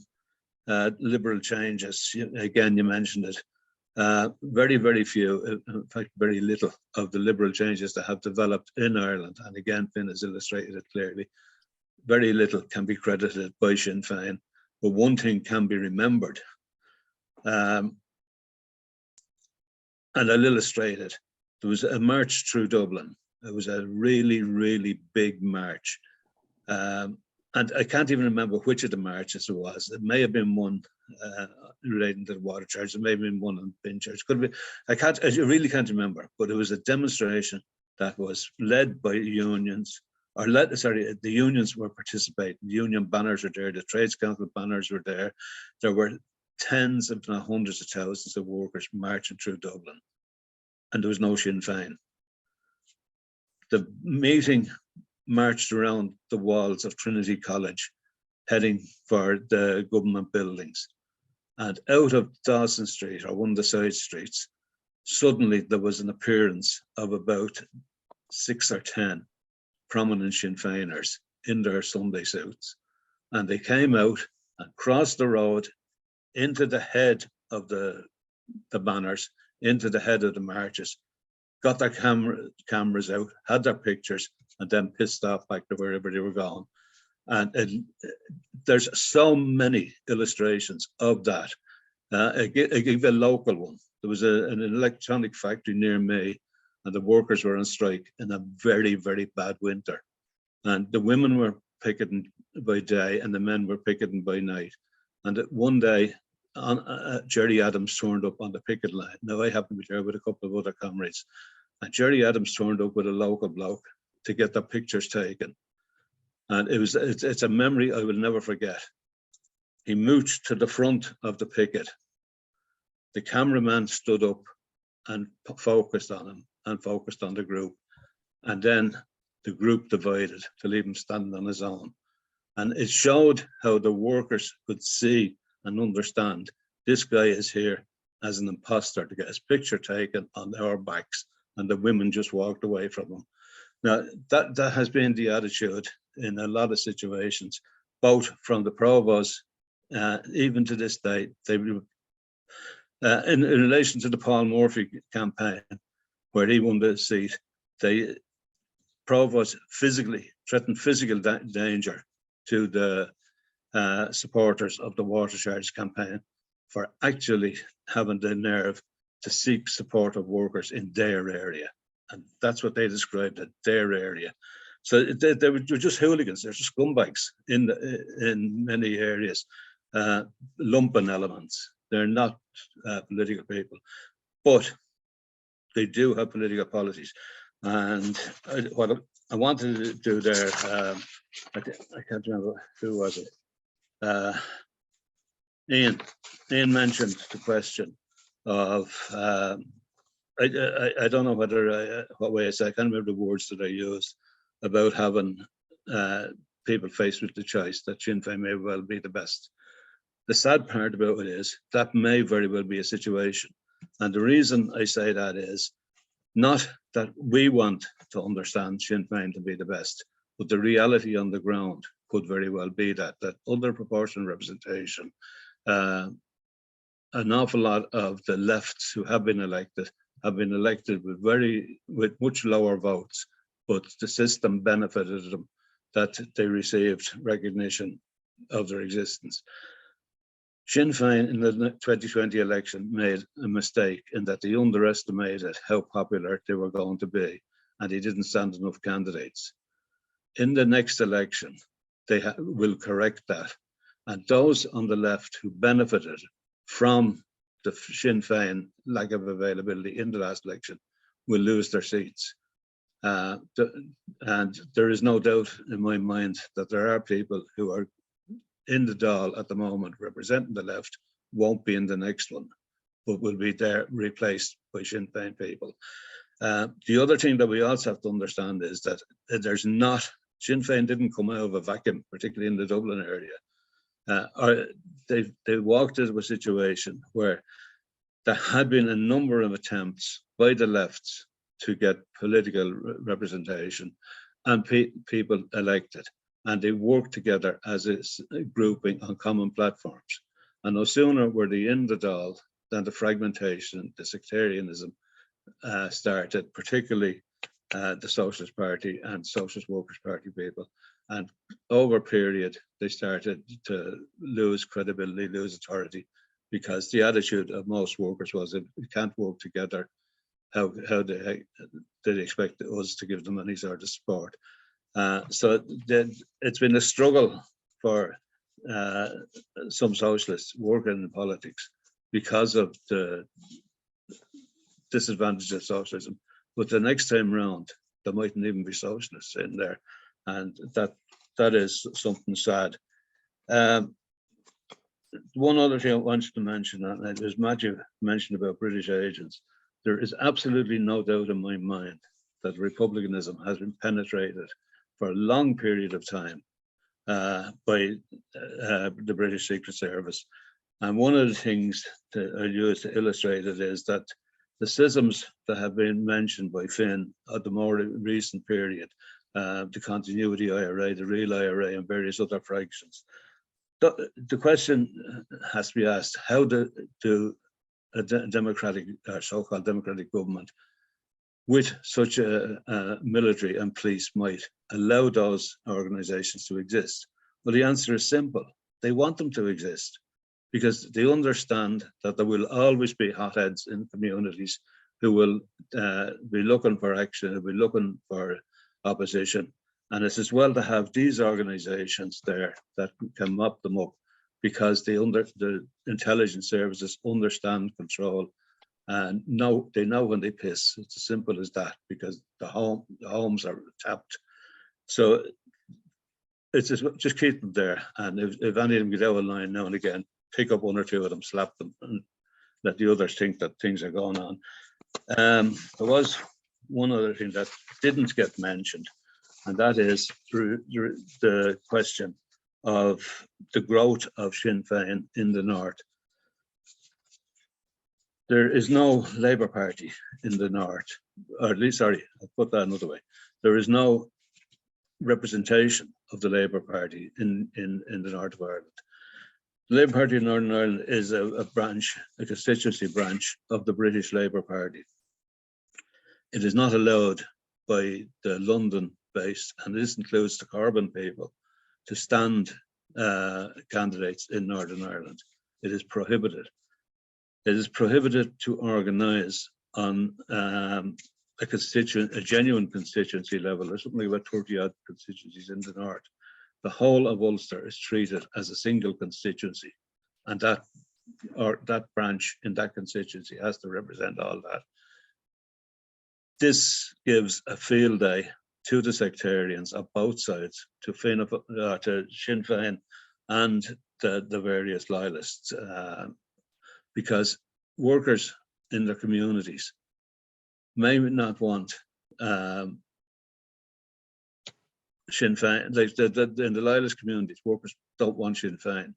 liberal changes, again, you mentioned it. Very, very few, in fact, very little of the liberal changes that have developed in Ireland, and again, Finn has illustrated it clearly, very little can be credited by Sinn Fein, but one thing can be remembered. And I'll illustrate it. There was a march through Dublin. It was a really, really big march. And I can't even remember which of the marches it was. It may have been one relating to the water charge. It may have been one on bin charge. Could be. I really can't remember. But it was a demonstration that was led by unions, the unions were participating. The union banners were there. The Trades Council banners were there. There were tens, if not hundreds of thousands of workers marching through Dublin, and there was no Sinn Fein. The meeting marched around the walls of Trinity College, heading for the government buildings. And out of Dawson Street, or one of the side streets, suddenly there was an appearance of about 6 or 10 prominent Sinn Feiners in their Sunday suits. And they came out and crossed the road into the head of the banners, into the head of the marches, got their cameras out, had their pictures, and then pissed off back to wherever they were going. And there's so many illustrations of that. I give a local one. There was an electronic factory near me, and the workers were on strike in a very, very bad winter. And the women were picketing by day and the men were picketing by night. And one day, Jerry Adams turned up on the picket line. Now, I happened to be there with a couple of other comrades. And Jerry Adams turned up with a local bloke to get their pictures taken. And it's a memory I will never forget. He mooched to the front of the picket. The cameraman stood up and focused on him and focused on the group. And then the group divided to leave him standing on his own. And it showed how the workers could see and understand this guy is here as an imposter to get his picture taken on our backs, and the women just walked away from him. Now, that has been the attitude in a lot of situations, both from the provost, even to this day. They in relation to the Paul Murphy campaign, where he won the seat, the provost threatened physical danger to the supporters of the water charge campaign for actually having the nerve to seek support of workers in their area. And that's what they described as their area. So they were just hooligans. They're just scumbags in many areas, lumpen elements. They're not political people, but they do have political policies. And what I wanted to do there, I can't remember who was it. Ian mentioned the question of, I don't know whether what way I said, I can't remember the words that I used about having people faced with the choice that Sinn Fein may well be the best. The sad part about it is that may very well be a situation. And the reason I say that is not that we want to understand Sinn Fein to be the best, but the reality on the ground could very well be that under proportional representation, an awful lot of the lefts who have been elected with much lower votes, but the system benefited them, that they received recognition of their existence. Sinn Fein in the 2020 election made a mistake in that they underestimated how popular they were going to be, and they didn't stand enough candidates. In the next election, they will correct that. And those on the left who benefited from the Sinn Fein lack of availability in the last election will lose their seats. And there is no doubt in my mind that there are people who are in the Dáil at the moment representing the left, won't be in the next one, but will be there replaced by Sinn Fein people. The other thing that we also have to understand is that there's not, Sinn Fein didn't come out of a vacuum, particularly in the Dublin area. They walked into a situation where there had been a number of attempts by the lefts to get political representation and people elected, and they worked together as a grouping on common platforms. And no sooner were they in the Dáil than the fragmentation, the sectarianism started, particularly the Socialist Party and Socialist Workers' Party people. And over a period, they started to lose credibility, lose authority, because the attitude of most workers was that we can't work together. How they expect us to give them any sort of support? So it's been a struggle for some socialists working in politics because of the disadvantage of socialism. But the next time round, there mightn't even be socialists in there, and that is something sad. one other thing I wanted to mention, and as Matthew mentioned about British agents, there is absolutely no doubt in my mind that republicanism has been penetrated for a long period of time by the British Secret Service. And one of the things that I use to illustrate it is that the schisms that have been mentioned by Finn at the more recent period, the continuity IRA, the real IRA, and various other fractions. The question has to be asked: how do a democratic, or so-called democratic government, with such a military and police might, allow those organizations to exist? Well, the answer is simple: they want them to exist, because they understand that there will always be hotheads in communities who will be looking for action, who will be looking for opposition. And it's as well to have these organizations there that can mop them up, because the intelligence services understand control, and they know when they piss. It's as simple as that, because the homes are tapped. So it's just keep them there. And if any of them get out of line now and again, pick up one or two of them, slap them, and let the others think that things are going on. There was one other thing that didn't get mentioned, and that is the question of the growth of Sinn Fein in the north. There is no Labour Party in the north, or at least, sorry, I'll put that another way. There is no representation of the Labour Party in the north of Ireland. The Labour Party in Northern Ireland is a branch, a constituency branch of the British Labour Party. It is not allowed by the London base, and this includes the Corbyn people, to stand candidates in Northern Ireland. It is prohibited. It is prohibited to organise on a genuine constituency level. There's something about 30-odd constituencies in the north. The whole of Ulster is treated as a single constituency, and that branch in that constituency has to represent all that. This gives a field day to the sectarians of both sides, to Sinn Fein and the various loyalists, because workers in their communities may not want Sinn Fein. Like in the loyalist communities, workers don't want Sinn Fein,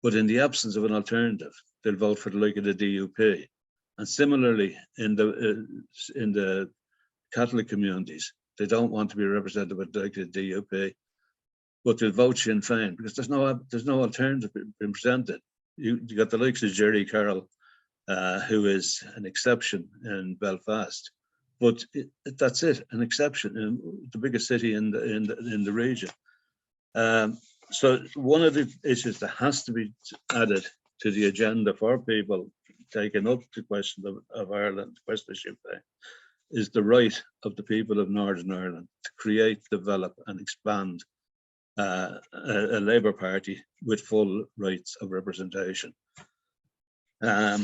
but in the absence of an alternative, they'll vote for the like of the DUP. And similarly, in the Catholic communities, they don't want to be represented with the like of the DUP, but they'll vote Sinn Fein because there's no alternative being presented. You got the likes of Jerry Carroll, who is an exception in Belfast, but that's it, an exception in the biggest city in the region. So one of the issues that has to be added to the agenda for people taking up the question of Ireland, the question of Sinn Fein, is the right of the people of Northern Ireland to create, develop, and expand a Labour Party with full rights of representation. Yeah,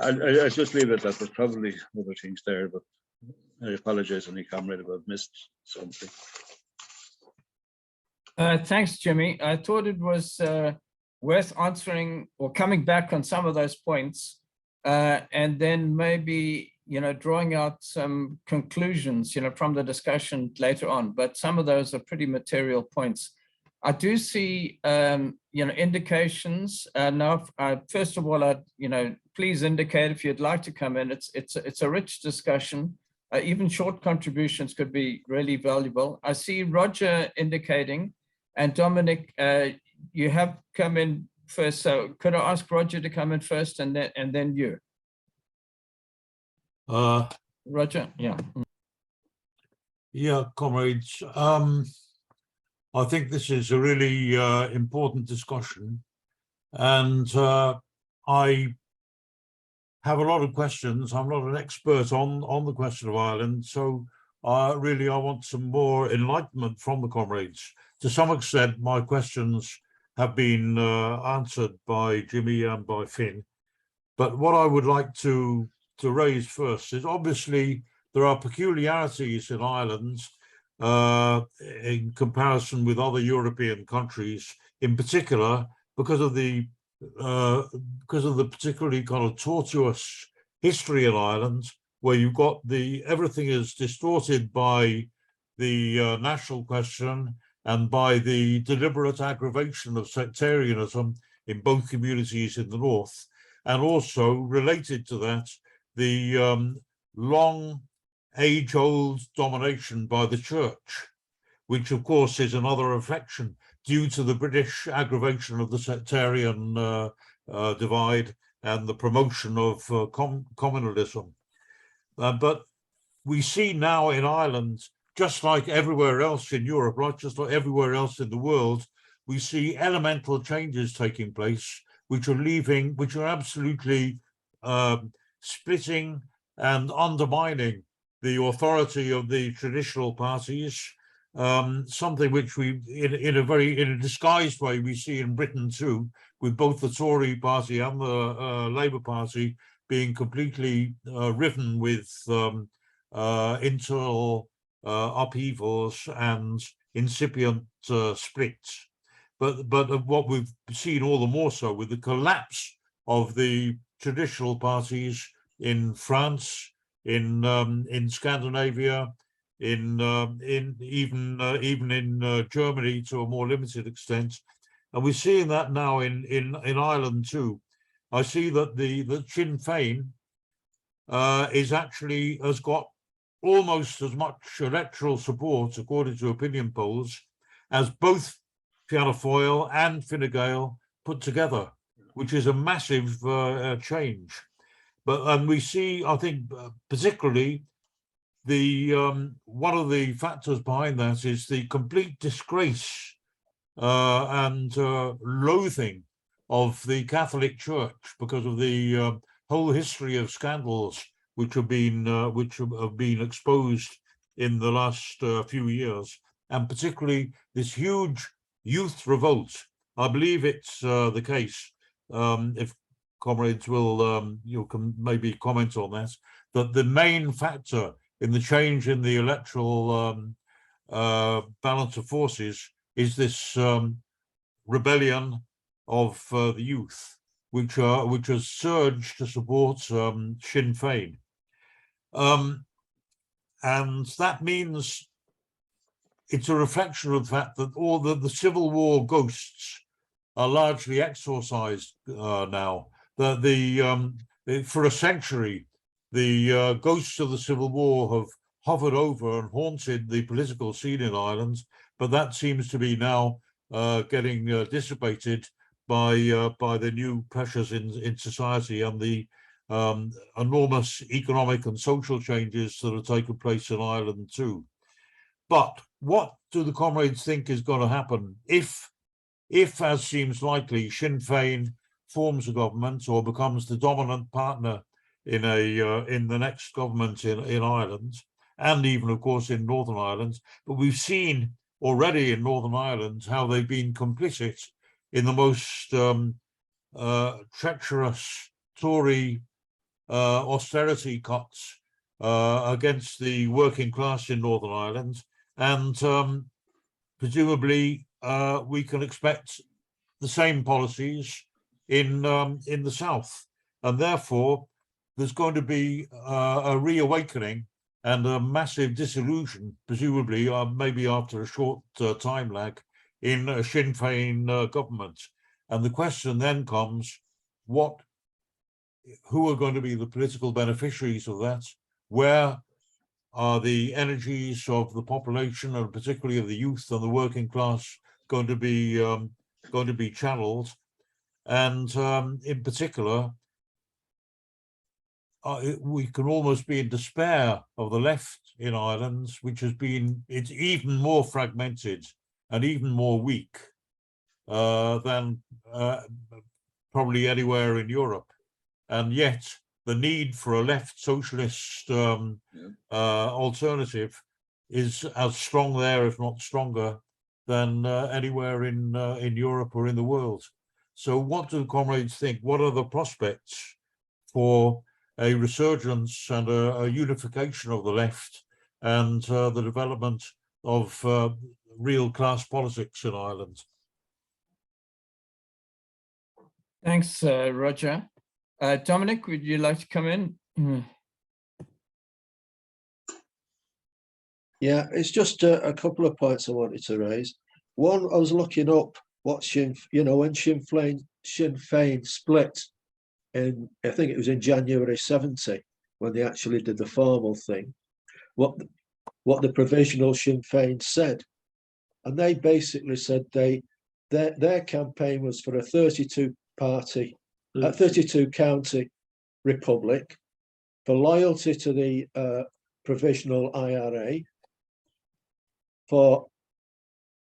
I just leave it that there's probably other things there, but I apologize any comrade if I've missed something. Thanks, Jimmy. I thought it was worth answering or coming back on some of those points, and then maybe, drawing out some conclusions, from the discussion later on. But some of those are pretty material points. I do see, indications. Now, first of all, please indicate if you'd like to come in. It's a rich discussion. Even short contributions could be really valuable. I see Roger indicating, and Dominic, you have come in first. So could I ask Roger to come in first, and then you? Roger, yeah. Yeah, comrades. I think this is a really important discussion, and I have a lot of questions. I'm not an expert on the question of Ireland, so really I want some more enlightenment from the comrades. To some extent, my questions have been answered by Jimmy and by Finn, but what I would like to raise first is, obviously there are peculiarities in Ireland in comparison with other European countries, in particular because of the particularly kind of tortuous history in Ireland, where you've got everything is distorted by the national question and by the deliberate aggravation of sectarianism in both communities in the north, and also related to that, the long age-old domination by the church, which of course is another reflection due to the British aggravation of the sectarian divide and the promotion of communalism. But we see now in Ireland, just like everywhere else in Europe, right, just like everywhere else in the world, we see elemental changes taking place, which are absolutely splitting and undermining the authority of the traditional parties, something which we, in a disguised way, we see in Britain too, with both the Tory party and the Labour Party being completely riven with internal upheavals and incipient splits. But what we've seen all the more so with the collapse of the traditional parties in France, in Scandinavia, even in Germany to a more limited extent, and we're seeing that now in Ireland too. I see that the Sinn Fein has got almost as much electoral support, according to opinion polls, as both Fianna Fáil and Fine Gael put together, which is a massive change. And we see, I think, particularly one of the factors behind that is the complete disgrace and loathing of the Catholic Church because of the whole history of scandals which have been exposed in the last few years, and particularly this huge youth revolt. I believe it's the case, if comrades will you can maybe comment on that the main factor in the change in the electoral balance of forces is this rebellion of the youth, which has surged to support Sinn Fein. And that means it's a reflection of the fact that all the Civil War ghosts are largely exorcised now. For a century, the ghosts of the Civil War have hovered over and haunted the political scene in Ireland, but that seems to be now getting dissipated by the new pressures in society and the enormous economic and social changes that have taken place in Ireland too. But what do the comrades think is going to happen if, as seems likely, Sinn Fein forms a government or becomes the dominant partner in the next government in Ireland, and even, of course, in Northern Ireland? But we've seen already in Northern Ireland how they've been complicit in the most treacherous Tory austerity cuts against the working class in Northern Ireland, and presumably we can expect the same policies in the south, and therefore there's going to be a reawakening and a massive disillusion, presumably maybe after a short time lag, in a Sinn Fein government. And the question then comes, who are going to be the political beneficiaries of that? Where are the energies of the population, and particularly of the youth and the working class, going to be channeled? And in particular, we can almost be in despair of the left in Ireland, which it's even more fragmented and even more weak than probably anywhere in Europe. And yet the need for a left socialist alternative is as strong there, if not stronger, than anywhere in Europe or in the world. So what do comrades think? What are the prospects for a resurgence and a unification of the left and the development of real class politics in Ireland. Thanks, Roger. Dominic, would you like to come in? Yeah, it's just a couple of points I wanted to raise. One, I was looking up what when Sinn Fein split in, I think it was in January 70, when they actually did the formal thing, what the Provisional Sinn Fein said. And they basically said their campaign was for a 32 county republic, for loyalty to the Provisional IRA, for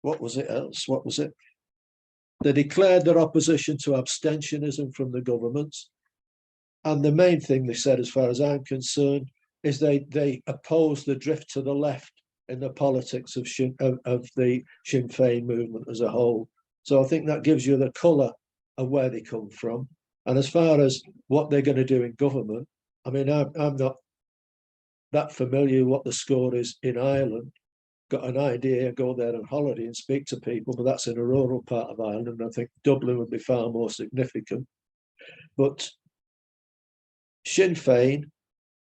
what was it else? What was it? They declared their opposition to abstentionism from the governments. And the main thing they said, as far as I'm concerned, is they opposed the drift to the left in the politics of the Sinn Fein movement as a whole. So I think that gives you the colour of where they come from. And as far as what they're going to do in government, I mean, I'm not that familiar with what the score is in Ireland. Got an idea, go there on holiday and speak to people, but that's in a rural part of Ireland. And I think Dublin would be far more significant. But Sinn Fein,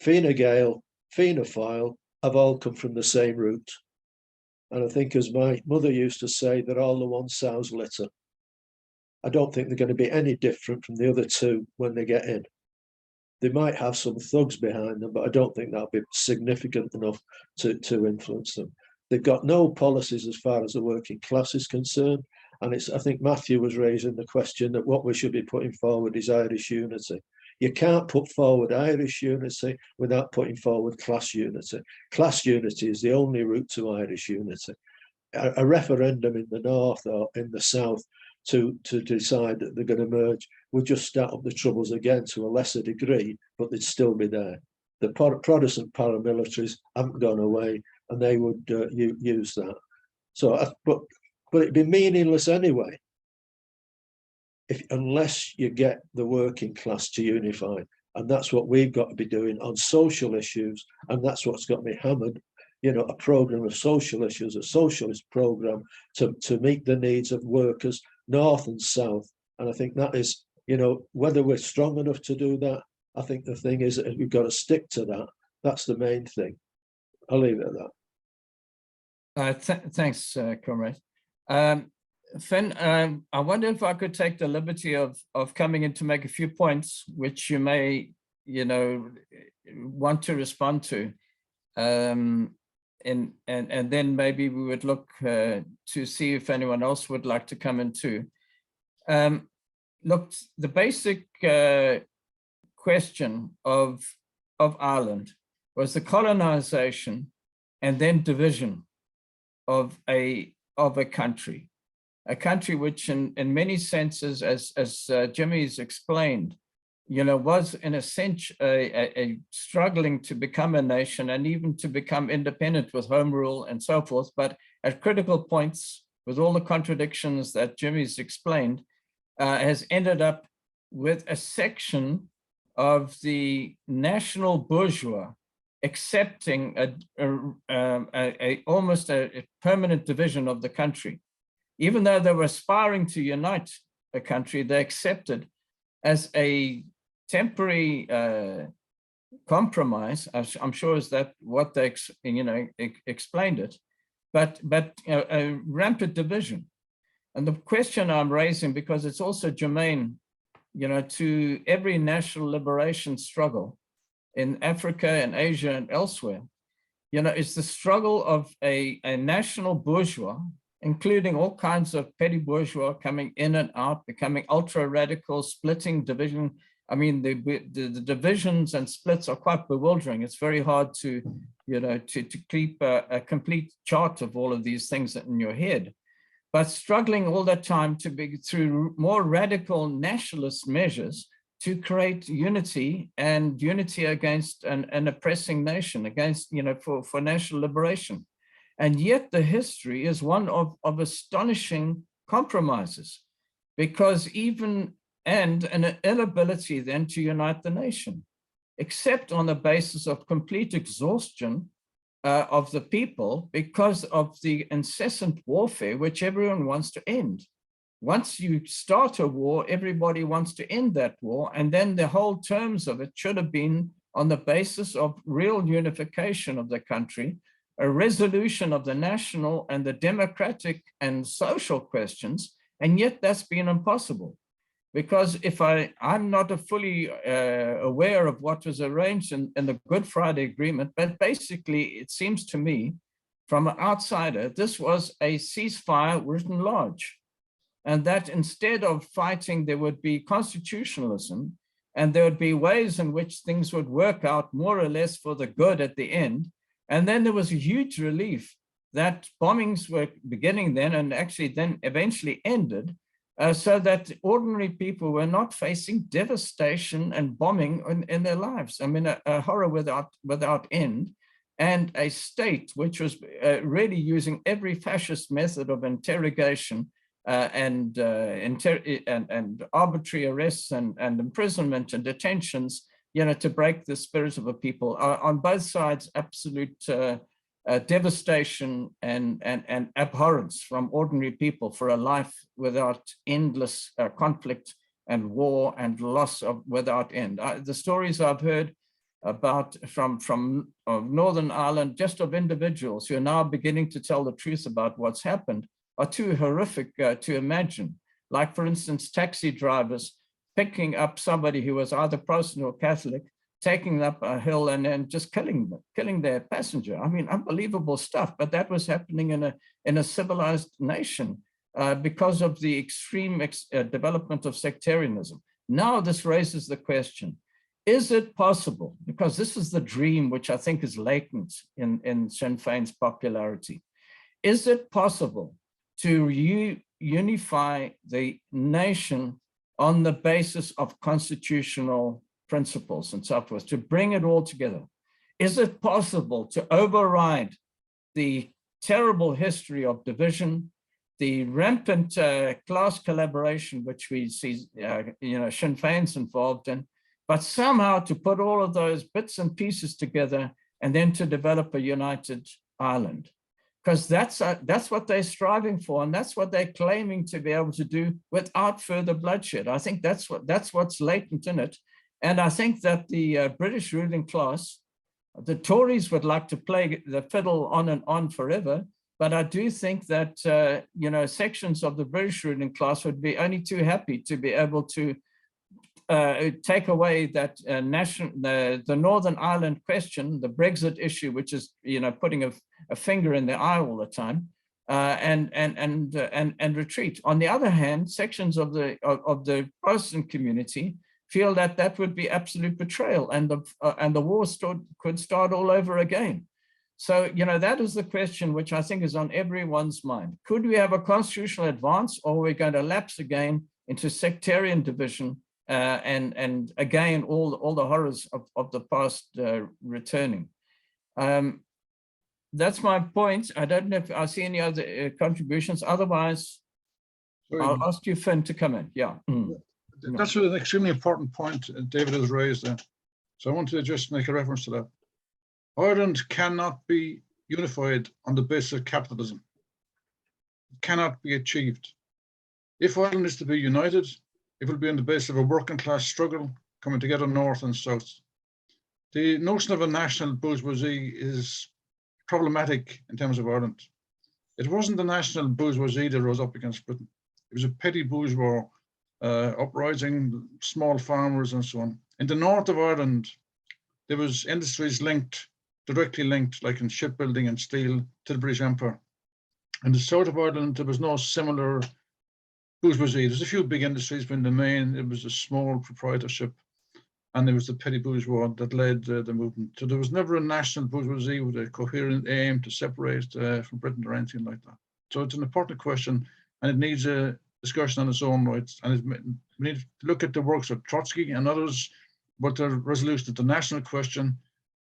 Fine Gael, Fianna Fáil have all come from the same root. And I think, as my mother used to say, they're all the one sow's litter. I don't think they're going to be any different from the other two when they get in. They might have some thugs behind them, but I don't think that'll be significant enough to influence them. They've got no policies as far as the working class is concerned. And I think Matthew was raising the question that what we should be putting forward is Irish unity. You can't put forward Irish unity without putting forward class unity. Class unity is the only route to Irish unity. A referendum in the north or in the south to decide that they're going to merge would just start up the troubles again to a lesser degree, but they'd still be there. The Protestant paramilitaries haven't gone away, and they would use that. So, but it'd be meaningless anyway, unless you get the working class to unify. And that's what we've got to be doing on social issues. And that's what's got me hammered, a program of social issues, a socialist program to meet the needs of workers, north and south. And I think that is, whether we're strong enough to do that, I think the thing is that we've got to stick to that. That's the main thing. I'll leave it at that. Thanks, Comrade. Finn, I wonder if I could take the liberty of coming in to make a few points, which you may, want to respond to. And then maybe we would look to see if anyone else would like to come in too. Look, the basic question of Ireland was the colonization and then division of a country which in many senses, as Jimmy's explained, was in a sense a struggling to become a nation and even to become independent with home rule and so forth. But at critical points, with all the contradictions that Jimmy's explained, has ended up with a section of the national bourgeois accepting almost a permanent division of the country. Even though they were aspiring to unite the country, they accepted as a temporary compromise. I'm sure is that what they explained it, but a rampant division. And the question I'm raising, because it's also germane, to every national liberation struggle in Africa and Asia and elsewhere, it's the struggle of a national bourgeois, including all kinds of petty bourgeois coming in and out, becoming ultra radical, splitting, division. I mean, the divisions and splits are quite bewildering. It's very hard to keep a complete chart of all of these things in your head, but struggling all the time to be through more radical nationalist measures to create unity and unity against an oppressing nation, against, for national liberation. And yet the history is one of astonishing compromises, because and an inability then to unite the nation, except on the basis of complete exhaustion of the people because of the incessant warfare, which everyone wants to end. Once you start a war, everybody wants to end that war. And then the whole terms of it should have been on the basis of real unification of the country, a resolution of the national and the democratic and social questions. And yet that's been impossible. Because if I'm not fully aware of what was arranged in the Good Friday Agreement, but basically it seems to me from an outsider, this was a ceasefire written large. And that instead of fighting, there would be constitutionalism, and there would be ways in which things would work out more or less for the good at the end. And then there was a huge relief that bombings were beginning then and actually then eventually ended, so that ordinary people were not facing devastation and bombing in their lives. I mean, a horror without end, and a state which was really using every fascist method of interrogation and arbitrary arrests and imprisonment and detentions, you know, to break the spirit of a people. On both sides, absolute devastation and abhorrence from ordinary people for a life without endless conflict and war and loss of without end. The stories I've heard about from Northern Ireland, just of individuals who are now beginning to tell the truth about what's happened, are too horrific to imagine. Like, for instance, taxi drivers picking up somebody who was either Protestant or Catholic, taking up a hill and then just killing their passenger. I mean, unbelievable stuff, but that was happening in a civilized nation because of the extreme development of sectarianism. Now this raises the question, is it possible, because this is the dream which I think is latent in Sinn Féin's popularity, is it possible to unify the nation on the basis of constitutional principles and so forth, to bring it all together? Is it possible to override the terrible history of division, the rampant class collaboration, which we see, Sinn Féin's involved in, but somehow to put all of those bits and pieces together and then to develop a united Ireland? Because that's what they're striving for, and that's what they're claiming to be able to do without further bloodshed. I think that's what's latent in it. And I think that the British ruling class, the Tories would like to play the fiddle on and on forever, but I do think that sections of the British ruling class would be only too happy to be able to take away that the Northern Ireland question, the Brexit issue, which is putting a finger in the eye all the time, and retreat. On the other hand, sections of the Protestant community feel that that would be absolute betrayal, and the war could start all over again. So that is the question which I think is on everyone's mind. Could we have a constitutional advance, or are we going to lapse again into sectarian division? And again, all the horrors of the past returning. That's my point. I don't know if I see any other contributions. Otherwise, I'll ask you, Finn, to come in. Yeah. That's an extremely important point David has raised there. So I want to just make a reference to that. Ireland cannot be unified on the basis of capitalism. It cannot be achieved. If Ireland is to be united, it will be on the basis of a working class struggle coming together north and south. The notion of a national bourgeoisie is problematic in terms of Ireland. It wasn't the national bourgeoisie that rose up against Britain. It was a petty bourgeois uprising, small farmers and so on. In the north of Ireland, there was industries directly linked, like in shipbuilding and steel, to the British Empire. In the south of Ireland, there was no similar bourgeoisie. There's a few big industries, but in the main, it was a small proprietorship, and it was the petty bourgeois that led the movement. So there was never a national bourgeoisie with a coherent aim to separate from Britain or anything like that. So it's an important question, and it needs a discussion on its own rights. And we need to look at the works of Trotsky and others, but the resolution of the national question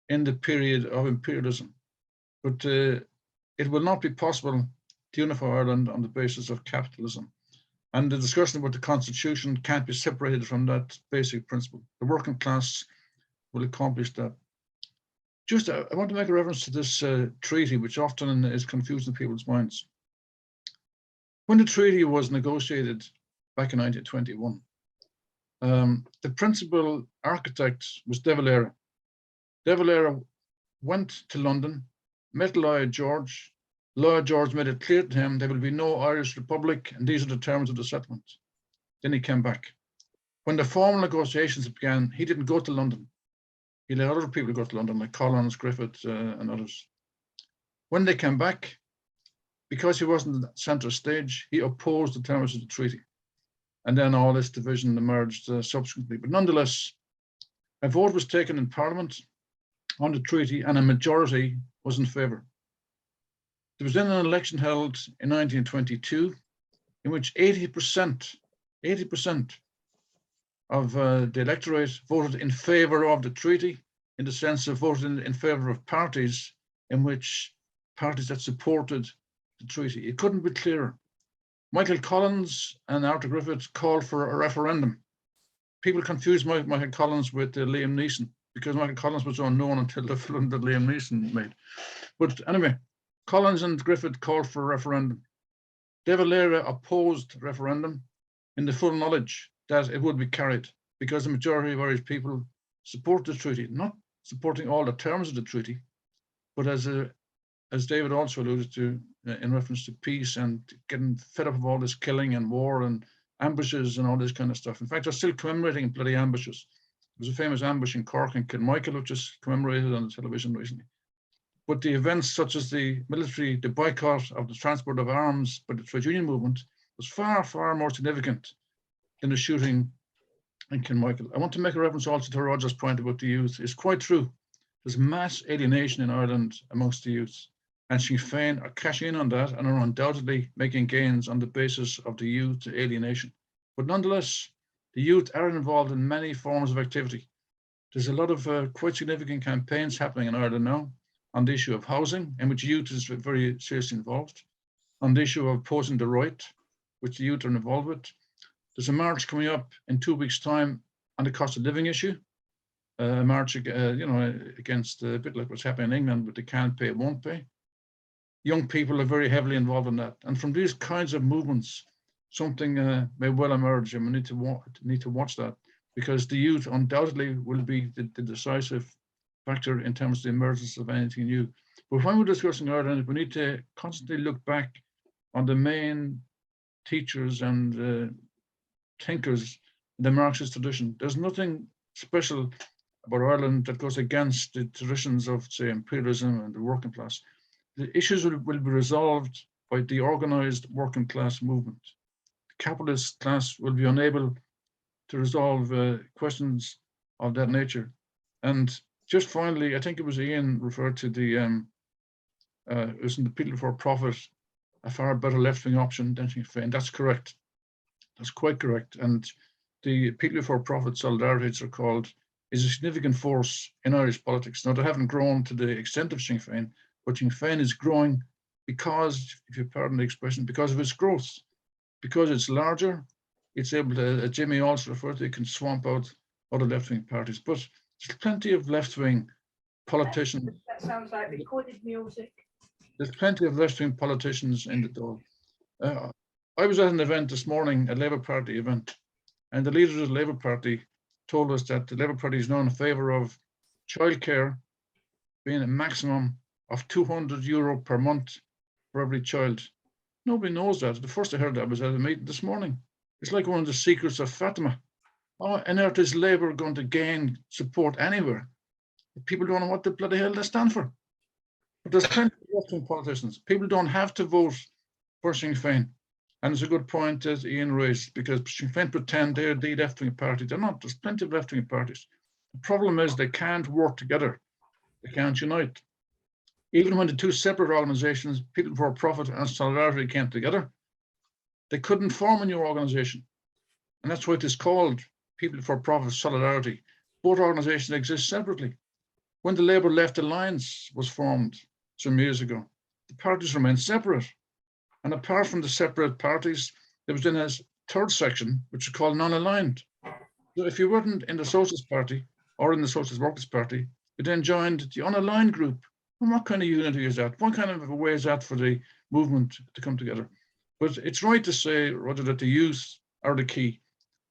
in the period of imperialism. But it will not be possible to unify Ireland on the basis of capitalism. And the discussion about the constitution can't be separated from that basic principle. The working class will accomplish that. Just, I want to make a reference to this treaty, which often is confusing people's minds. When the treaty was negotiated back in 1921, the principal architect was De Valera. De Valera went to London, met Lloyd George. Lloyd George made it clear to him there will be no Irish Republic, and these are the terms of the settlement. Then he came back. When the formal negotiations began, he didn't go to London. He let other people go to London, like Collins, Griffith, and others. When they came back, because he wasn't at centre stage, he opposed the terms of the treaty. And then all this division emerged subsequently. But nonetheless, a vote was taken in Parliament on the treaty, and a majority was in favour. There was then an election held in 1922, in which 80% of the electorate voted in favour of the treaty, in the sense of voting in favour of parties that supported the treaty. It couldn't be clearer. Michael Collins and Arthur Griffith called for a referendum. People confused Michael Collins with Liam Neeson, because Michael Collins was unknown until the film that Liam Neeson made. But anyway, Collins and Griffith called for a referendum. De Valera opposed referendum in the full knowledge that it would be carried, because the majority of Irish people support the treaty, not supporting all the terms of the treaty, but as David also alluded to in reference to peace and getting fed up of all this killing and war and ambushes and all this kind of stuff. In fact, they're still commemorating bloody ambushes. There was a famous ambush in Cork and Kilmichael, which is commemorated on the television recently. But the events such as the boycott of the transport of arms by the trade union movement was far, far more significant than the shooting in Kilmichael. I want to make a reference also to Roger's point about the youth. It's quite true. There's mass alienation in Ireland amongst the youth, and Sinn Fein are cashing in on that and are undoubtedly making gains on the basis of the youth alienation. But nonetheless, the youth are involved in many forms of activity. There's a lot of quite significant campaigns happening in Ireland now on the issue of housing, in which youth is very seriously involved, on the issue of opposing the right, which the youth are involved with. There's a march coming up in 2 weeks' time on the cost of living issue, a march against a bit like what's happening in England with the can't pay, won't pay. Young people are very heavily involved in that. And from these kinds of movements, something may well emerge, and we need to watch that, because the youth undoubtedly will be the decisive factor in terms of the emergence of anything new. But when we're discussing Ireland, we need to constantly look back on the main teachers and thinkers in the Marxist tradition. There's nothing special about Ireland that goes against the traditions of, say, imperialism and the working class. The issues will be resolved by the organised working class movement. The capitalist class will be unable to resolve questions of that nature. And just finally, I think it was Ian referred to the isn't the people for profit a far better left-wing option than Sinn Fein? That's correct. That's quite correct. And the people for profit solidarities are called is a significant force in Irish politics. Now, they haven't grown to the extent of Sinn Fein, but Sinn Fein is growing because, if you pardon the expression, because of its growth, because it's larger, it's able to, as Jimmy also referred to, it can swamp out other left-wing parties. But there's plenty of left-wing politicians. That sounds like recorded music. There's plenty of left-wing politicians in the door. I was at an event this morning, a Labour Party event, and the leaders of the Labour Party told us that the Labour Party is now in favour of childcare being a maximum of €200 per month for every child. Nobody knows that. The first I heard that was at a meeting this morning. It's like one of the secrets of Fatima. Oh, and earth is Labour going to gain support anywhere? People don't know what the bloody hell they stand for. But there's plenty of left-wing politicians. People don't have to vote for Sinn Fein. And it's a good point that Ian raised, because Sinn Fein pretend they're the left-wing party. They're not. There's plenty of left-wing parties. The problem is they can't work together. They can't unite. Even when the two separate organizations, People for Profit and Solidarity, came together, they couldn't form a new organization. And that's why it is called People for Profit Solidarity. Both organizations exist separately. When the Labour Left Alliance was formed some years ago, the parties remained separate. And apart from the separate parties, there was then a third section, which is called non-aligned. So if you weren't in the Socialist Party or in the Socialist Workers' Party, We then joined the unaligned group. And what kind of unity is that? What kind of a way is that for the movement to come together? But it's right to say, Roger, that the youth are the key,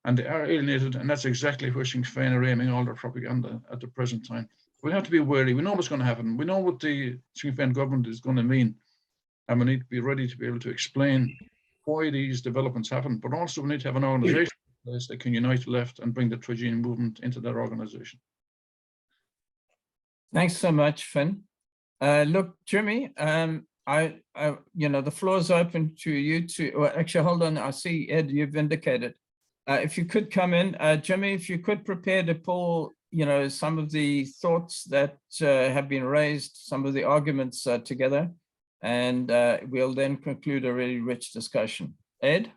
and they are alienated, and that's exactly where Sinn Fein are aiming all their propaganda at the present time. We have to be wary. We know what's going to happen. We know what the Sinn Fein government is going to mean, and we need to be ready to be able to explain why these developments happen. But also, we need to have an organisation in place that can unite the left and bring the Trojane movement into that organisation. Thanks so much, Finn. Look, Jimmy, the floor is open to you to, well, actually, hold on. I see, Ed, you've indicated. If you could come in, Jimmy, if you could prepare to pull, some of the thoughts that have been raised, some of the arguments together, and we'll then conclude a really rich discussion. Ed?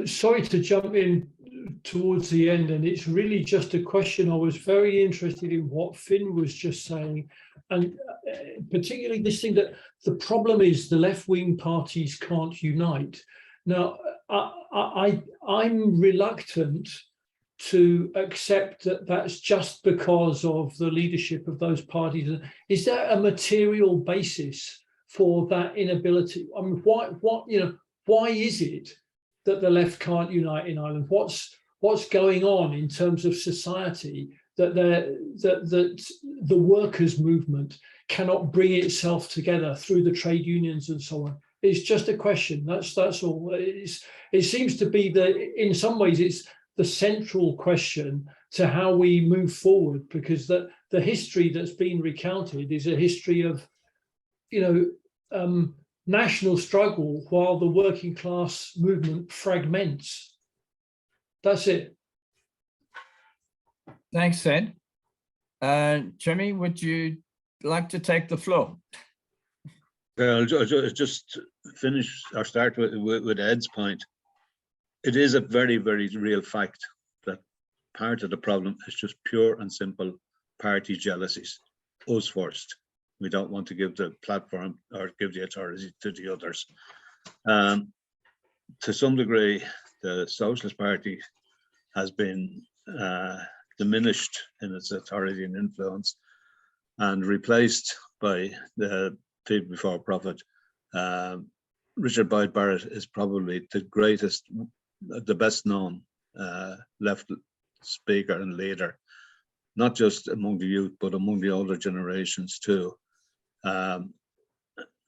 Sorry to jump in towards the end, and it's really just a question. I was very interested in what Finn was just saying, and particularly this thing that the problem is the left-wing parties can't unite. Now, I'm reluctant to accept that that's just because of the leadership of those parties. Is there a material basis for that inability? I mean, why is it that the left can't unite in Ireland? What's going on in terms of society that the workers' movement cannot bring itself together through the trade unions and so on? It's just a question. That's all. It seems to be that in some ways it's the central question to how we move forward, because the history that's been recounted is a history of, national struggle while the working class movement fragments. That's it. Thanks, Ed. Jimmy, would you like to take the floor? I'll just finish or start with Ed's point. It is a very, very real fact that part of the problem is just pure and simple party jealousies. Us first. We don't want to give the platform or give the authority to the others. To some degree, the Socialist Party has been diminished in its authority and influence and replaced by the people before profit. Richard Boyd Barrett is probably the greatest, the best known left speaker and leader, not just among the youth, but among the older generations too.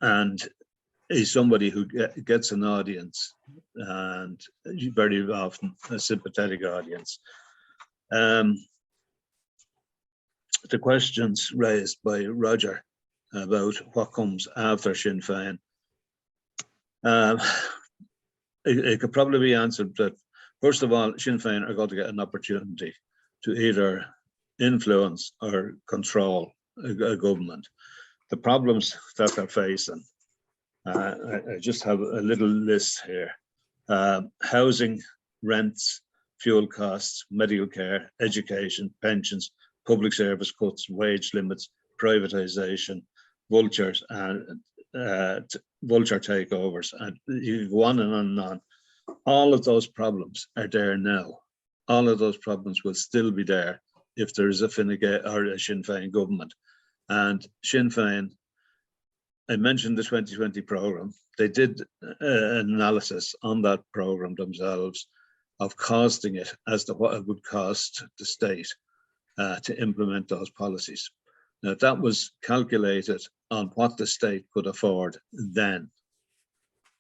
And he's somebody who gets an audience, and very often a sympathetic audience. The questions raised by Roger about what comes after Sinn Fein, it could probably be answered that, first of all, Sinn Fein are going to get an opportunity to either influence or control a government. The problems that they're facing, I just have a little list here. Housing, rents, fuel costs, medical care, education, pensions, public service cuts, wage limits, privatisation, vultures, and vulture takeovers, and you go on and on and on. All of those problems are there now. All of those problems will still be there if there is a Fine Gael or a Sinn Fein government. And Sinn Fein, I mentioned the 2020 programme. They did an analysis on that programme themselves of costing it as to what it would cost the state to implement those policies. Now, that was calculated on what the state could afford then.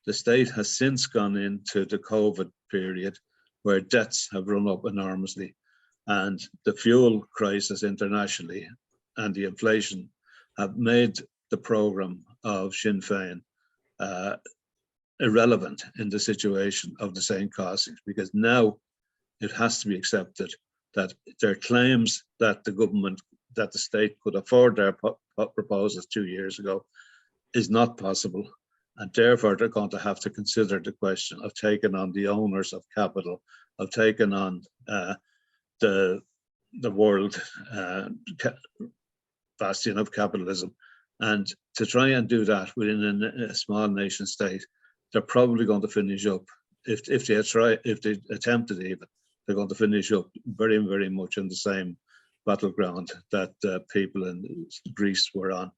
The state has since gone into the COVID period where debts have run up enormously, and the fuel crisis internationally and the inflation have made the programme of Sinn Fein irrelevant in the situation of the same costings, because now it has to be accepted that their claims that the government, that the state could afford their proposals 2 years ago is not possible. And therefore, they're going to have to consider the question of taking on the owners of capital, of taking on the world bastion of capitalism. And to try and do that within a small nation state, they're probably going to finish up, if they attempt it even, they're going to finish up very, very much in the same battleground that people in Greece were on,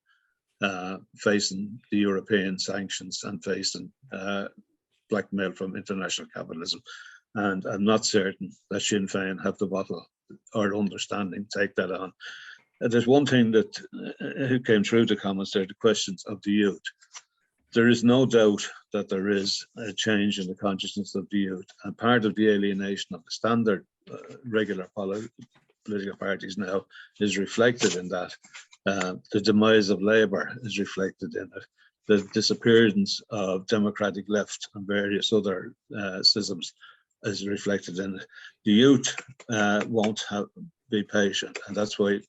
facing the European sanctions and facing blackmail from international capitalism. And I'm not certain that Sinn Fein have the bottle or understanding to take that on. There's one thing that who came through the comments there, the questions of the youth. There is no doubt that there is a change in the consciousness of the youth, and part of the alienation of the standard regular political parties now is reflected in that. The demise of Labour is reflected in it. The disappearance of democratic left and various other schisms is reflected in it. The youth won't be patient, and that's why,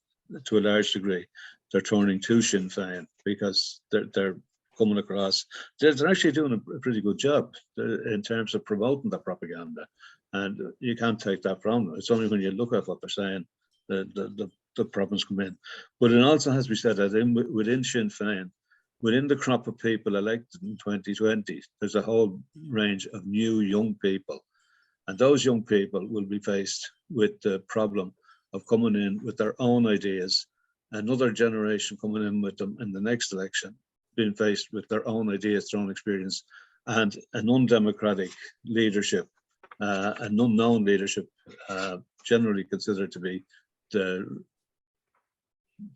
to a large degree, they're turning to Sinn Fein, because they're coming across, they're actually doing a pretty good job in terms of promoting the propaganda, and you can't take that from them. It's only when you look at what they're saying the problems come in. But it also has to be said that within Sinn Fein, within the crop of people elected in 2020, there's a whole range of new young people, and those young people will be faced with the problem of coming in with their own ideas, another generation coming in with them in the next election, being faced with their own ideas, their own experience, and an undemocratic leadership, an unknown leadership, generally considered to be the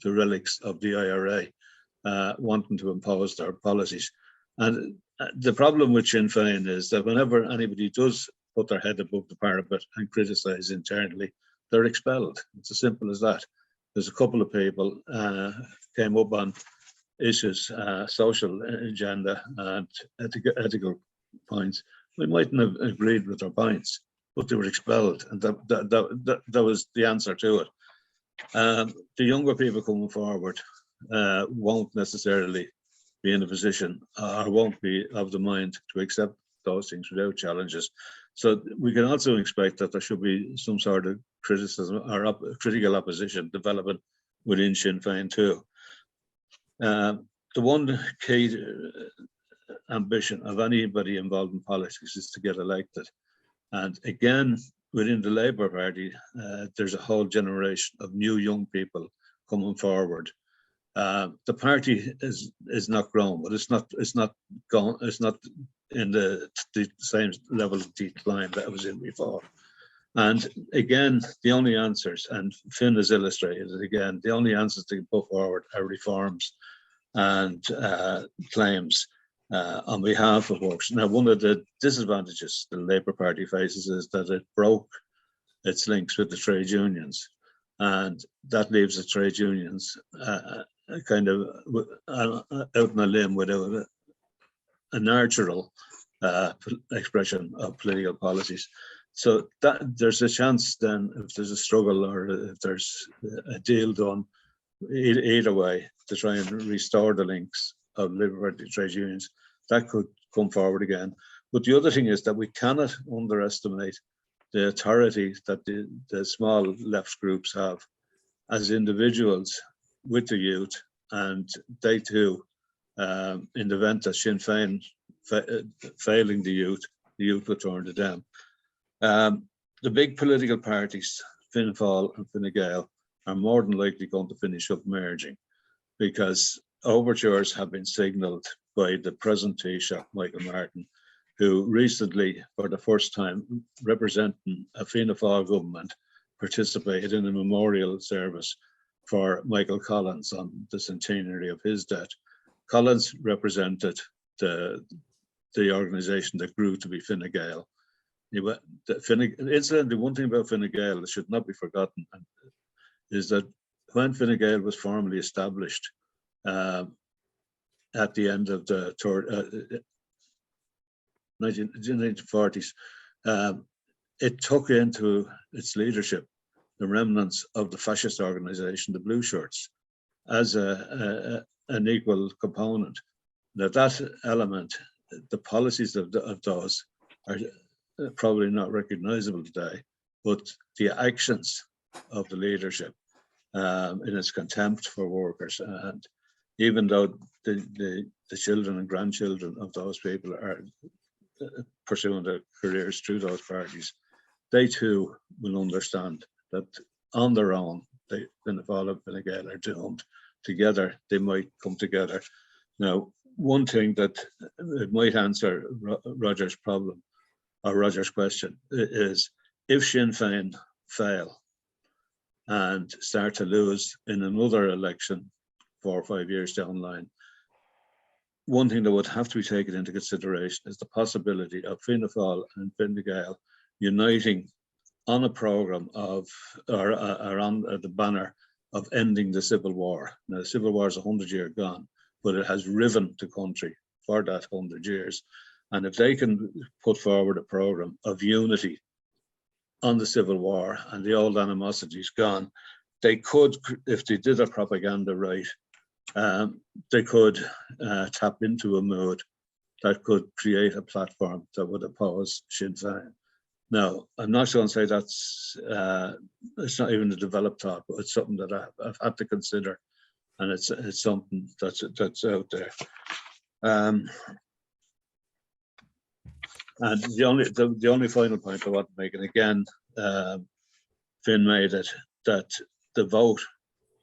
relics of the IRA, wanting to impose their policies. And the problem with Sinn Fein is that whenever anybody does put their head above the parapet and criticise internally, they're expelled. It's as simple as that. There's a couple of people came up on issues, social agenda and ethical points. We mightn't have agreed with their points, but they were expelled, and that was the answer to it. The younger people coming forward won't necessarily be in a position or won't be of the mind to accept those things without challenges. So we can also expect that there should be some sort of criticism or critical opposition developing within Sinn Fein too. The one key ambition of anybody involved in politics is to get elected. And again, within the Labour Party, there's a whole generation of new young people coming forward. The party is not grown, but it's not in the same level of decline that it was in before. And again, the only answers, and Finn has illustrated it again, the only answers they can put forward are reforms and claims on behalf of workers. Now, one of the disadvantages the Labour Party faces is that it broke its links with the trade unions, and that leaves the trade unions kind of out on a limb without a natural expression of political policies. So that there's a chance then, if there's a struggle or if there's a deal done, either way, to try and restore the links of Labour Party trade unions, that could come forward again. But the other thing is that we cannot underestimate the authority that the small left groups have as individuals with the youth, and they too, in the event that Sinn Fein failing the youth will turn to them. The big political parties, Fine Gael and Fine Gael, are more than likely going to finish up merging, because overtures have been signalled by the present Taoiseach, Michael Martin, who recently, for the first time, representing a Fianna Fáil government, participated in a memorial service for Michael Collins on the centenary of his death. Collins represented the organisation that grew to be Fine Gael. Incidentally, one thing about Fine Gael that should not be forgotten is that when Fine Gael was formally established at the end of the 1940s, it took into its leadership the remnants of the fascist organisation, the Blue Shirts, as an equal component. Now that element, the policies of those are probably not recognisable today, but the actions of the leadership in its contempt for workers, and even though the children and grandchildren of those people are pursuing their careers through those parties, they too will understand that on their own, they, Fianna Fáil and Fine Gael are doomed. Together, they might come together. Now, one thing that it might answer Roger's problem, or Roger's question, is if Sinn Fein fail and start to lose in another election 4 or 5 years down the line, one thing that would have to be taken into consideration is the possibility of Fianna Fáil and Fine Gael uniting on a programme of, or on the banner of ending the Civil War. Now, the Civil War is 100 years gone, but it has riven the country for that 100 years. And if they can put forward a programme of unity on the Civil War and the old animosity is gone, they could, if they did their propaganda right, they could tap into a mood that could create a platform that would oppose Sinn Fein. Now, I'm not going to say that's, it's not even a developed thought, but it's something that I've had to consider, and it's something that's out there. And the only final point I want to make, and again, Finn made it, that the vote,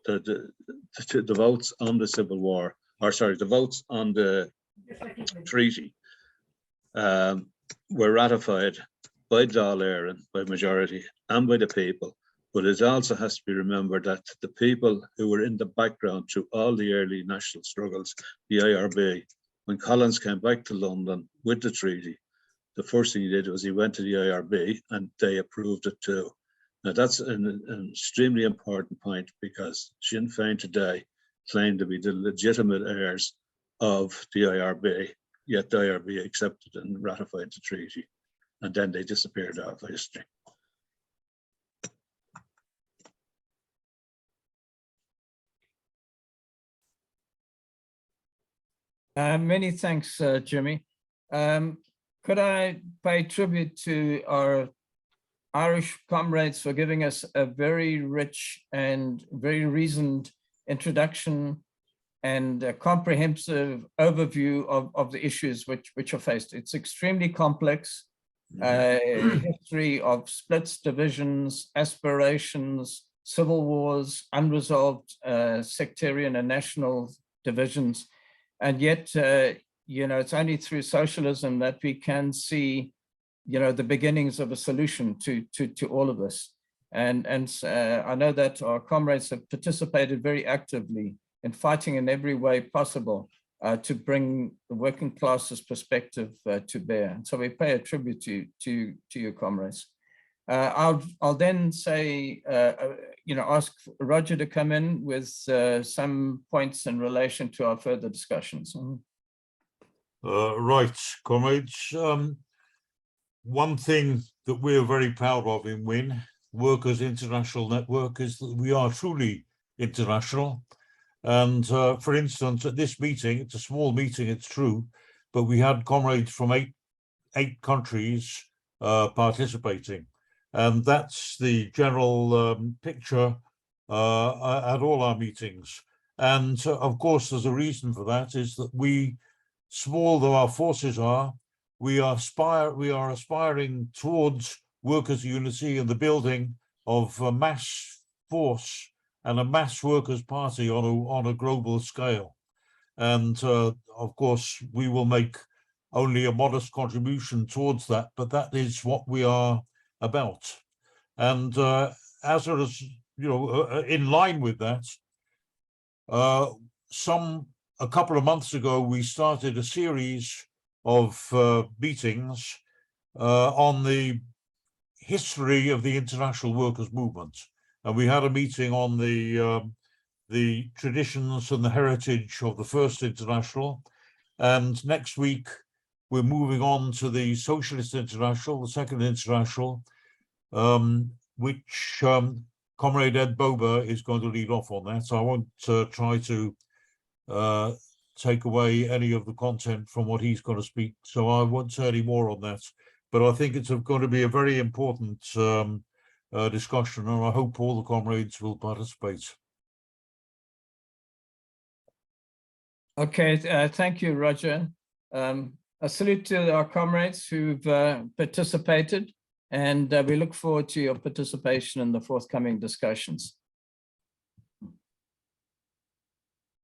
the votes on the Civil War, or sorry, the votes on the treaty were ratified by Dáil Éireann, by majority, and by the people. But it also has to be remembered that the people who were in the background through all the early national struggles, the IRB, when Collins came back to London with the treaty, the first thing he did was he went to the IRB and they approved it too. Now that's an extremely important point, because Sinn Fein today claim to be the legitimate heirs of the IRB, yet the IRB accepted and ratified the treaty, and then they disappeared out of history. Many thanks, Jimmy. Could I pay tribute to our Irish comrades for giving us a very rich and very reasoned introduction and a comprehensive overview of the issues which are faced. It's extremely complex. History of splits, divisions, aspirations, civil wars, unresolved sectarian and national divisions. And yet, it's only through socialism that we can see, the beginnings of a solution to all of this. And I know that our comrades have participated very actively in fighting in every way possible to bring the working classes perspective to bear. And so we pay a tribute to your comrades. I'll then say, ask Roger to come in with some points in relation to our further discussions. Right, comrades. One thing that we're very proud of in WIN, Workers' International Network, is that we are truly international. And for instance, at this meeting, it's a small meeting, it's true, but we had comrades from eight countries participating. And that's the general picture at all our meetings. And of course, there's a reason for that, is that we, small though our forces are, we are aspiring towards workers' unity and the building of a mass force and a mass workers' party on a global scale. And of course, we will make only a modest contribution towards that, but that is what we are about. And as it is, in line with that, a couple of months ago, we started a series of meetings on the history of the international workers' movement. And we had a meeting on the traditions and the heritage of the First International. And next week, we're moving on to the Socialist International, the Second International, which Comrade Ed Bober is going to lead off on that. So I won't try to take away any of the content from what he's going to speak. So I won't say any more on that. But I think it's going to be a very important discussion, and I hope all the comrades will participate. Okay, thank you, Roger. A salute to our comrades who've participated. And we look forward to your participation in the forthcoming discussions.